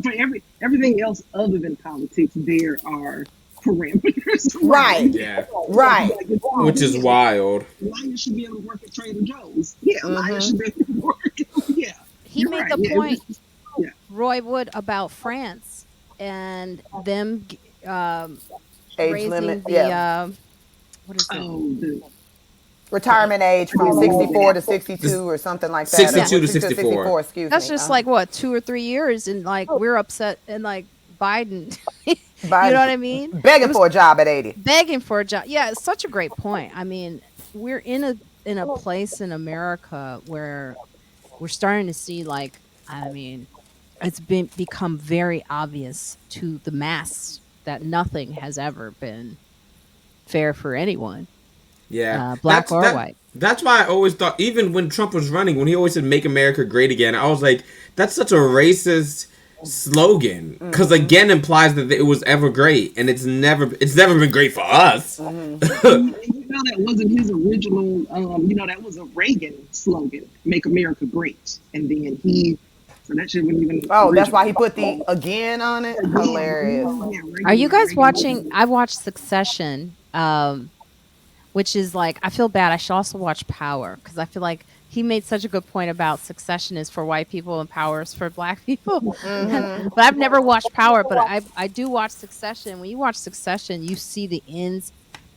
Speaker 4: everything else other than politics, there are parameters.
Speaker 3: Right.
Speaker 2: yeah,
Speaker 3: Right.
Speaker 2: which is wild.
Speaker 4: Liars should be able to work at Trader Joe's. Yeah, liars should be able to work. Yeah.
Speaker 1: He
Speaker 4: You're
Speaker 1: made
Speaker 4: right.
Speaker 1: the
Speaker 4: Yeah,
Speaker 1: point,
Speaker 4: yeah.
Speaker 1: Roy Wood, about France and them
Speaker 3: Age
Speaker 1: raising
Speaker 3: limit.
Speaker 1: the
Speaker 3: Yeah.
Speaker 1: what is it?
Speaker 4: The
Speaker 3: Retirement age from 64 to 62 or something like that.
Speaker 2: 62 to
Speaker 3: 64.
Speaker 2: 64.
Speaker 3: Excuse
Speaker 1: That's
Speaker 3: me.
Speaker 1: just like what 2 or 3 years, and like we're upset, and like Biden,
Speaker 3: Biden.
Speaker 1: you know what I mean?
Speaker 3: Begging for a job at 80.
Speaker 1: Begging for a job. Yeah, it's such a great point. I mean, we're in a place in America where we're starting to see, like, I mean, it's become very obvious to the mass that nothing has ever been fair for anyone,
Speaker 2: Yeah,
Speaker 1: black or white.
Speaker 2: That's why I always thought, even when Trump was running, when he always said "Make America Great Again," I was like, that's such a racist slogan, because again implies that it was ever great, and it's never been great for us.
Speaker 4: that wasn't his original. That was a Reagan slogan, "Make America Great," and then so that shit wasn't even.
Speaker 3: Oh, that's why he put the again on it. Hilarious.
Speaker 1: Are you guys watching? I watched Succession, which is like, I feel bad. I should also watch Power, because I feel like he made such a good point about Succession is for white people and Power is for black people. But I've never watched Power, but I do watch Succession. When you watch Succession, you see the ins.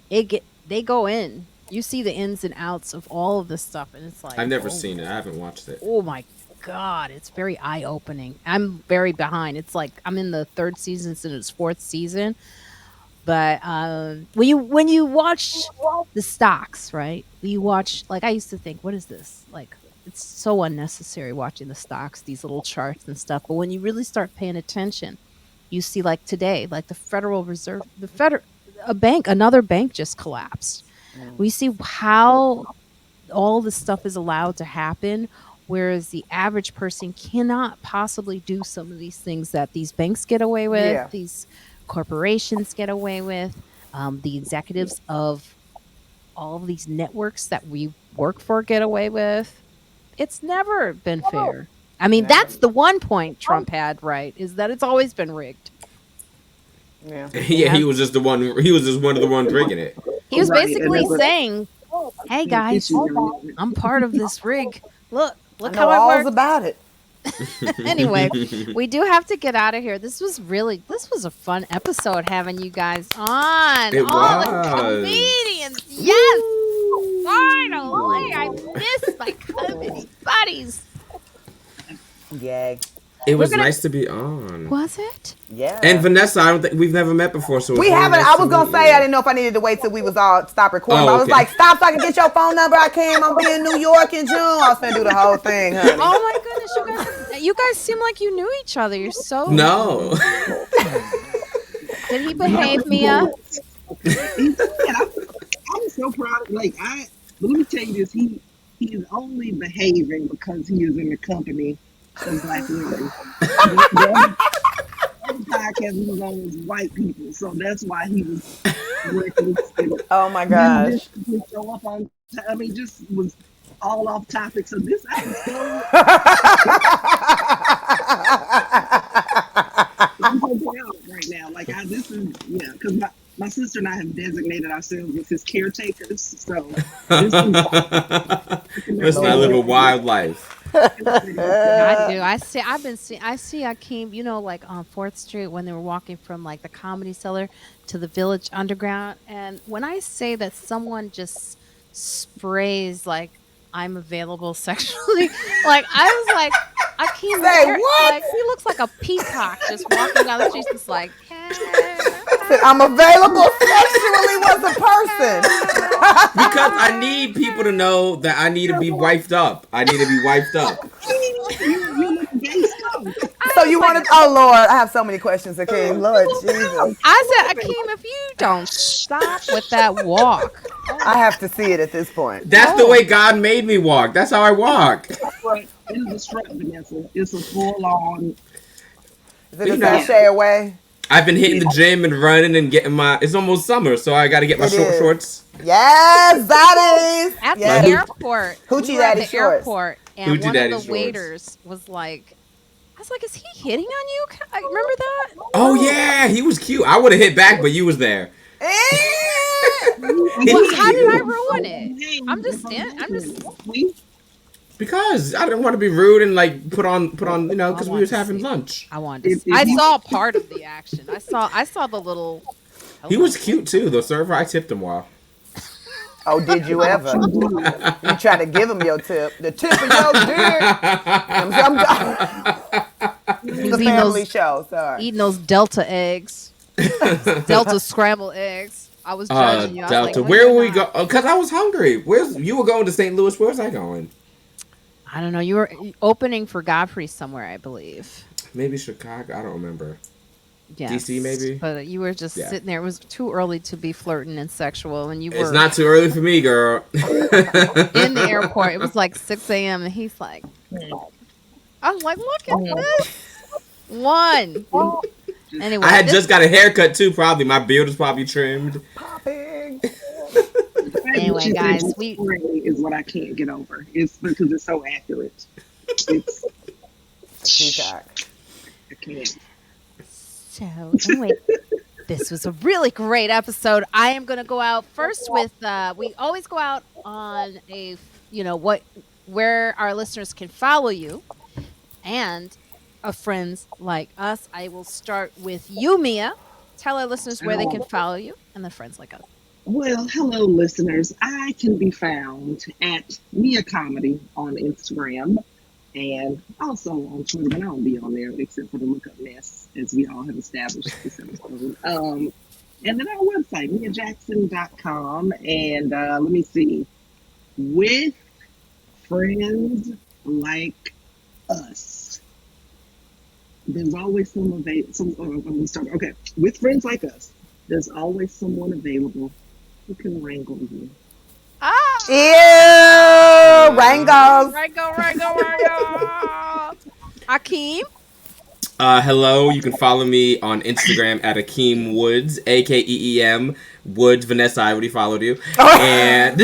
Speaker 1: They go in. You see the ins and outs of all of this stuff, and it's like,
Speaker 2: I've never seen it. I haven't watched it.
Speaker 1: oh my God, it's very eye-opening. I'm very behind. It's like I'm in the 3rd season, so it's 4th season. But when you watch the stocks, right? You watch, like, I used to think, what is this? Like, it's so unnecessary watching the stocks, these little charts and stuff. But when you really start paying attention, you see, like today, like the Federal Reserve, another bank just collapsed. We see how all this stuff is allowed to happen, whereas the average person cannot possibly do some of these things that these banks get away with, these corporations get away with, the executives of all of these networks that we work for get away with. It's never been fair. I mean, that's the one point Trump had, right, is that it's always been rigged.
Speaker 3: Yeah.
Speaker 2: Yeah, he was just one of the ones rigging it.
Speaker 1: He was basically saying, hey guys, I'm part of this rig. Look how I work.
Speaker 3: About it.
Speaker 1: Anyway, we do have to get out of here. This was a fun episode having you guys on.
Speaker 2: It
Speaker 1: All
Speaker 2: was.
Speaker 1: the comedians. Yes. Finally, I miss my comedy buddies.
Speaker 3: Yay.
Speaker 2: It was nice to be on.
Speaker 1: Was it?
Speaker 3: Yeah.
Speaker 2: And Vanessa, I don't think we've never met before, so
Speaker 3: We haven't. I was gonna say I didn't know if I needed to wait till we was all stop recording.
Speaker 2: Oh,
Speaker 3: But I was
Speaker 2: okay.
Speaker 3: like, stop so I can get your phone number. I came. I'm be in New York in June. I was gonna do the whole thing, honey.
Speaker 1: Oh my goodness, you guys seem like you knew each other. You're so
Speaker 2: No.
Speaker 1: Did he behave, Mia?
Speaker 4: I'm so proud of, but let me tell you this, he is only behaving because he is in the company of black women. The other podcast he was on was white people, so that's why he was reckless.
Speaker 3: Oh my gosh.
Speaker 4: Just show up on, just was all off topic. So this episode, I'm so proud right now. Because my sister and I have designated ourselves as his caretakers. So this is
Speaker 2: That's my little wildlife.
Speaker 1: I do. I see. I've been seeing. I see Akeem. Like on Fourth Street when they were walking from like the Comedy Cellar to the Village Underground. And when I say that someone just sprays like I'm available sexually, like I was like, Akeem,
Speaker 3: Say
Speaker 1: where?
Speaker 3: what?
Speaker 1: Like he looks like a peacock just walking down the street, just like, hey.
Speaker 3: Said, I'm available sexually was a person.
Speaker 2: Because I need people to know that I need to be wifed up. I need to be wifed up.
Speaker 4: You look gay skunk.
Speaker 3: So you wanted? Oh Lord, I have so many questions, Akeem. Lord Jesus,
Speaker 1: I said, Akeem, if you don't stop with that walk,
Speaker 3: I have to see it at this point.
Speaker 2: That's the way God made me walk. That's how I walk.
Speaker 4: It is a strut, Vanessa. It's a full-on.
Speaker 3: Is it
Speaker 2: You
Speaker 3: a
Speaker 2: know.
Speaker 3: sashay away?
Speaker 2: I've been hitting the gym and running and getting my. It's almost summer, so I got to get my
Speaker 3: It
Speaker 2: short
Speaker 3: is.
Speaker 2: shorts.
Speaker 3: Yes, that is.
Speaker 1: at
Speaker 3: Yes.
Speaker 1: the airport,
Speaker 3: Hoochie
Speaker 1: we were at
Speaker 3: Daddy
Speaker 1: the
Speaker 3: shorts.
Speaker 1: airport, and
Speaker 2: Hoochie
Speaker 1: one
Speaker 2: Daddy
Speaker 1: of the
Speaker 2: shorts.
Speaker 1: waiters was like, I was like, is he hitting on you? I remember that?
Speaker 2: Oh yeah, he was cute. I would have hit back, but you was there.
Speaker 3: Eh.
Speaker 1: Well, how did I ruin it? I'm just
Speaker 2: Because I didn't want to be rude and like put on because we
Speaker 1: wanted
Speaker 2: was
Speaker 1: to
Speaker 2: having
Speaker 1: see.
Speaker 2: lunch.
Speaker 1: I wanted to.
Speaker 4: If
Speaker 1: I
Speaker 4: you-
Speaker 1: saw part of the action. I saw the little.
Speaker 2: He was cute too. The server, I tipped him well.
Speaker 3: Oh, did you ever? You try to give him your tip. The tip of your dick.
Speaker 1: He
Speaker 3: It's
Speaker 1: was
Speaker 3: a family show. Sorry.
Speaker 1: eating those Delta eggs, Delta scrambled eggs. I was judging you. I was
Speaker 2: Delta,
Speaker 1: like,
Speaker 2: where
Speaker 1: no,
Speaker 2: were we
Speaker 1: you're
Speaker 2: go?
Speaker 1: not.
Speaker 2: Because I was hungry. You were going to St. Louis. Where's I going?
Speaker 1: I don't know. You were opening for Godfrey somewhere, I believe.
Speaker 2: Maybe Chicago. I don't remember.
Speaker 1: Yes.
Speaker 2: DC maybe?
Speaker 1: But you were just
Speaker 2: Yeah.
Speaker 1: sitting there. It was too early to be flirting and sexual, and you were
Speaker 2: It's not too early for me, girl.
Speaker 1: in the airport. It was like 6 a.m. and he's like, I was like, look at this one. Anyway,
Speaker 2: I had just got a haircut too. Probably my beard was probably trimmed.
Speaker 3: Popping.
Speaker 1: Anyway, guys, we-
Speaker 4: is what I can't get over. It's because it's so accurate. It's
Speaker 3: Peacock.
Speaker 4: I can't.
Speaker 1: So anyway, this was a really great episode. I am going to go out first with. We always go out on a where our listeners can follow you, and friends like us. I will start with you, Mia. Tell our listeners where they can follow you, and the friends like us.
Speaker 4: Well, hello, listeners. I can be found at Mia Comedy on Instagram and also on Twitter, but I don't be on there except for the lookup mess, as we all have established this episode. And then our website, miajackson.com. And let me see. With friends like us, there's always someone available. Okay. With friends like us, there's always someone available who can wrangle you.
Speaker 1: Ah,
Speaker 3: Ew, Rangos.
Speaker 1: Rango. Akeem.
Speaker 2: Hello, you can follow me on Instagram at Akeem Woods, AKEEM Woods. Vanessa, I already followed you. And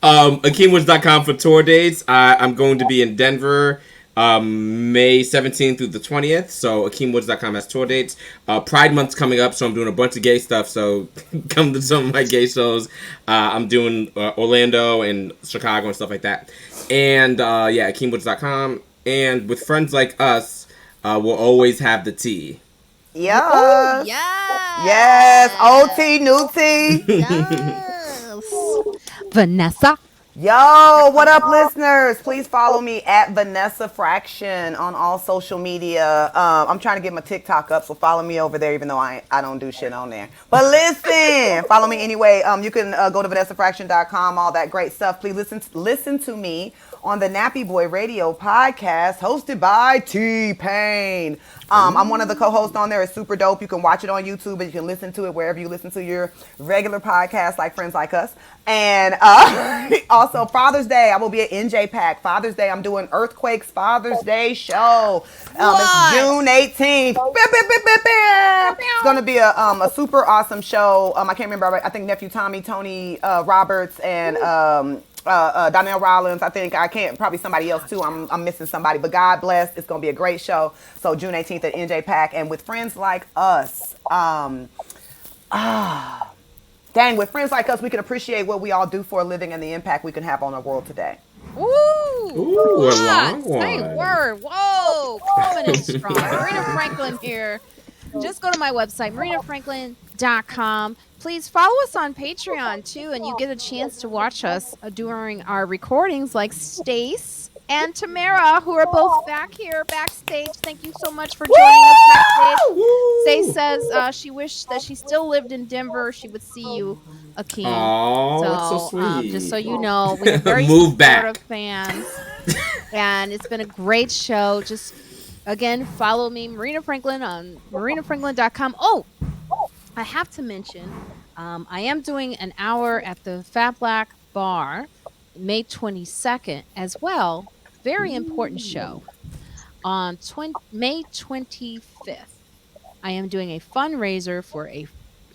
Speaker 2: AkeemWoods.com for tour dates. I'm going to be in Denver May 17th through the 20th. So AkeemWoods.com has tour dates. Pride Month's coming up, so I'm doing a bunch of gay stuff. So come to some of my gay shows. I'm doing Orlando and Chicago and stuff like that. And yeah, AkeemWoods.com. And with friends like us, we'll always have the tea.
Speaker 3: Yes.
Speaker 1: Yes.
Speaker 3: Yes. Old tea, new tea.
Speaker 1: Yes. Vanessa.
Speaker 3: Yo, what up, listeners? Please follow me at Vanessa Fraction on all social media. I'm trying to get my TikTok up, so follow me over there, even though I don't do shit on there. But listen, follow me anyway. You can go to VanessaFraction.com, all that great stuff. Please listen to me on the Nappy Boy Radio podcast, hosted by T-Pain. I'm one of the co-hosts on there. It's super dope. You can watch it on YouTube, and you can listen to it wherever you listen to your regular podcasts, like Friends Like Us. And also Father's Day, I will be at NJPAC. Father's Day, I'm doing Earthquake's Father's Day show. It's June 18th. It's going to be a super awesome show. I can't remember. I think Nephew Tommy, Tony Roberts, and Donnell Rollins. I think probably somebody else too. I'm missing somebody, but God bless. It's going to be a great show. So June 18th at NJPAC, and with friends like us, with friends like us, we can appreciate what we all do for a living and the impact we can have on our world today.
Speaker 1: Ooh.
Speaker 2: Ooh, a long
Speaker 1: Say
Speaker 2: one.
Speaker 1: word. Whoa, coming in strong. Marina Franklin here. Just go to my website, marinafranklin.com. Please follow us on Patreon too, and you get a chance to watch us during our recordings, like Stace and Tamara, who are both back here backstage. Thank you so much for joining us backstage. Stace says she wished that she still lived in Denver. She would see you, Akeem.
Speaker 2: Oh, that's so
Speaker 1: So,
Speaker 2: sweet.
Speaker 1: just so you know, we have very
Speaker 2: Move back.
Speaker 1: supportive fans, and it's been a great show. Just again, follow me, Marina Franklin, on marinafranklin.com. Oh, I have to mention, I am doing an hour at the Fat Black Bar May 22nd as well. Very important show. On May 25th, I am doing a fundraiser for a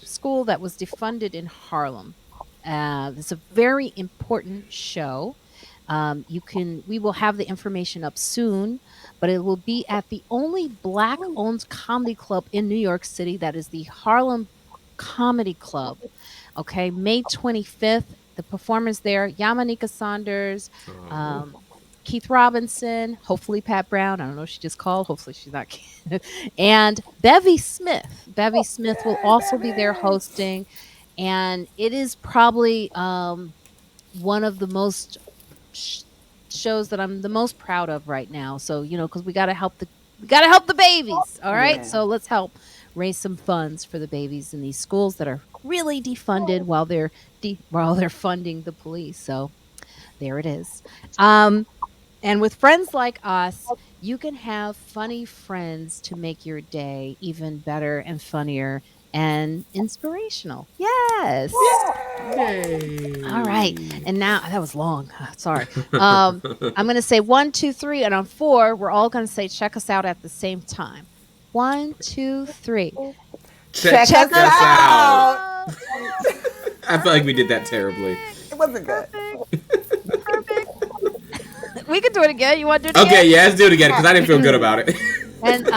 Speaker 1: school that was defunded in Harlem. It's a very important show. We will have the information up soon, but it will be at the only Black owned comedy club in New York City. That is the Harlem Comedy Club. Okay. May 25th, the performers there, Yamanika Saunders, Keith Robinson, hopefully Pat Brown. I don't know if she just called. Hopefully she's not. And Bevy Smith. Bevy Smith will also be there hosting. And it is probably one of the most shows that I'm the most proud of right now. So, because we got to help the babies. All right.
Speaker 3: Yeah.
Speaker 1: So let's help raise some funds for the babies in these schools that are really defunded while they're funding the police. So there it is. And with friends like us, you can have funny friends to make your day even better and funnier and inspirational. Yes.
Speaker 2: Yay.
Speaker 1: All right. And now that was long. Sorry. I'm going to say 1, 2, 3. And on 4, we're all going to say check us out at the same time. 1, 2, 3.
Speaker 2: Check
Speaker 3: us out.
Speaker 2: I feel like we did that terribly.
Speaker 3: It wasn't good.
Speaker 1: Perfect. We can do it again. You want to do it again?
Speaker 2: Okay, yeah, let's do it again because I didn't feel good about it.
Speaker 1: And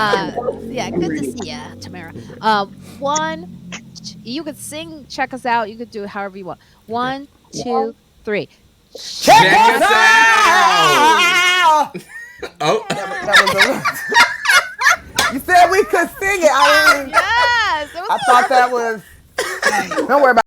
Speaker 1: yeah, good to see ya, Tamara. 1, you could sing, check us out. You could do it however you want. 1, 2, 3.
Speaker 3: Check us out.
Speaker 2: Oh.
Speaker 3: That was a You said we could sing it.
Speaker 1: Yes.
Speaker 3: I thought that was. Don't worry about it.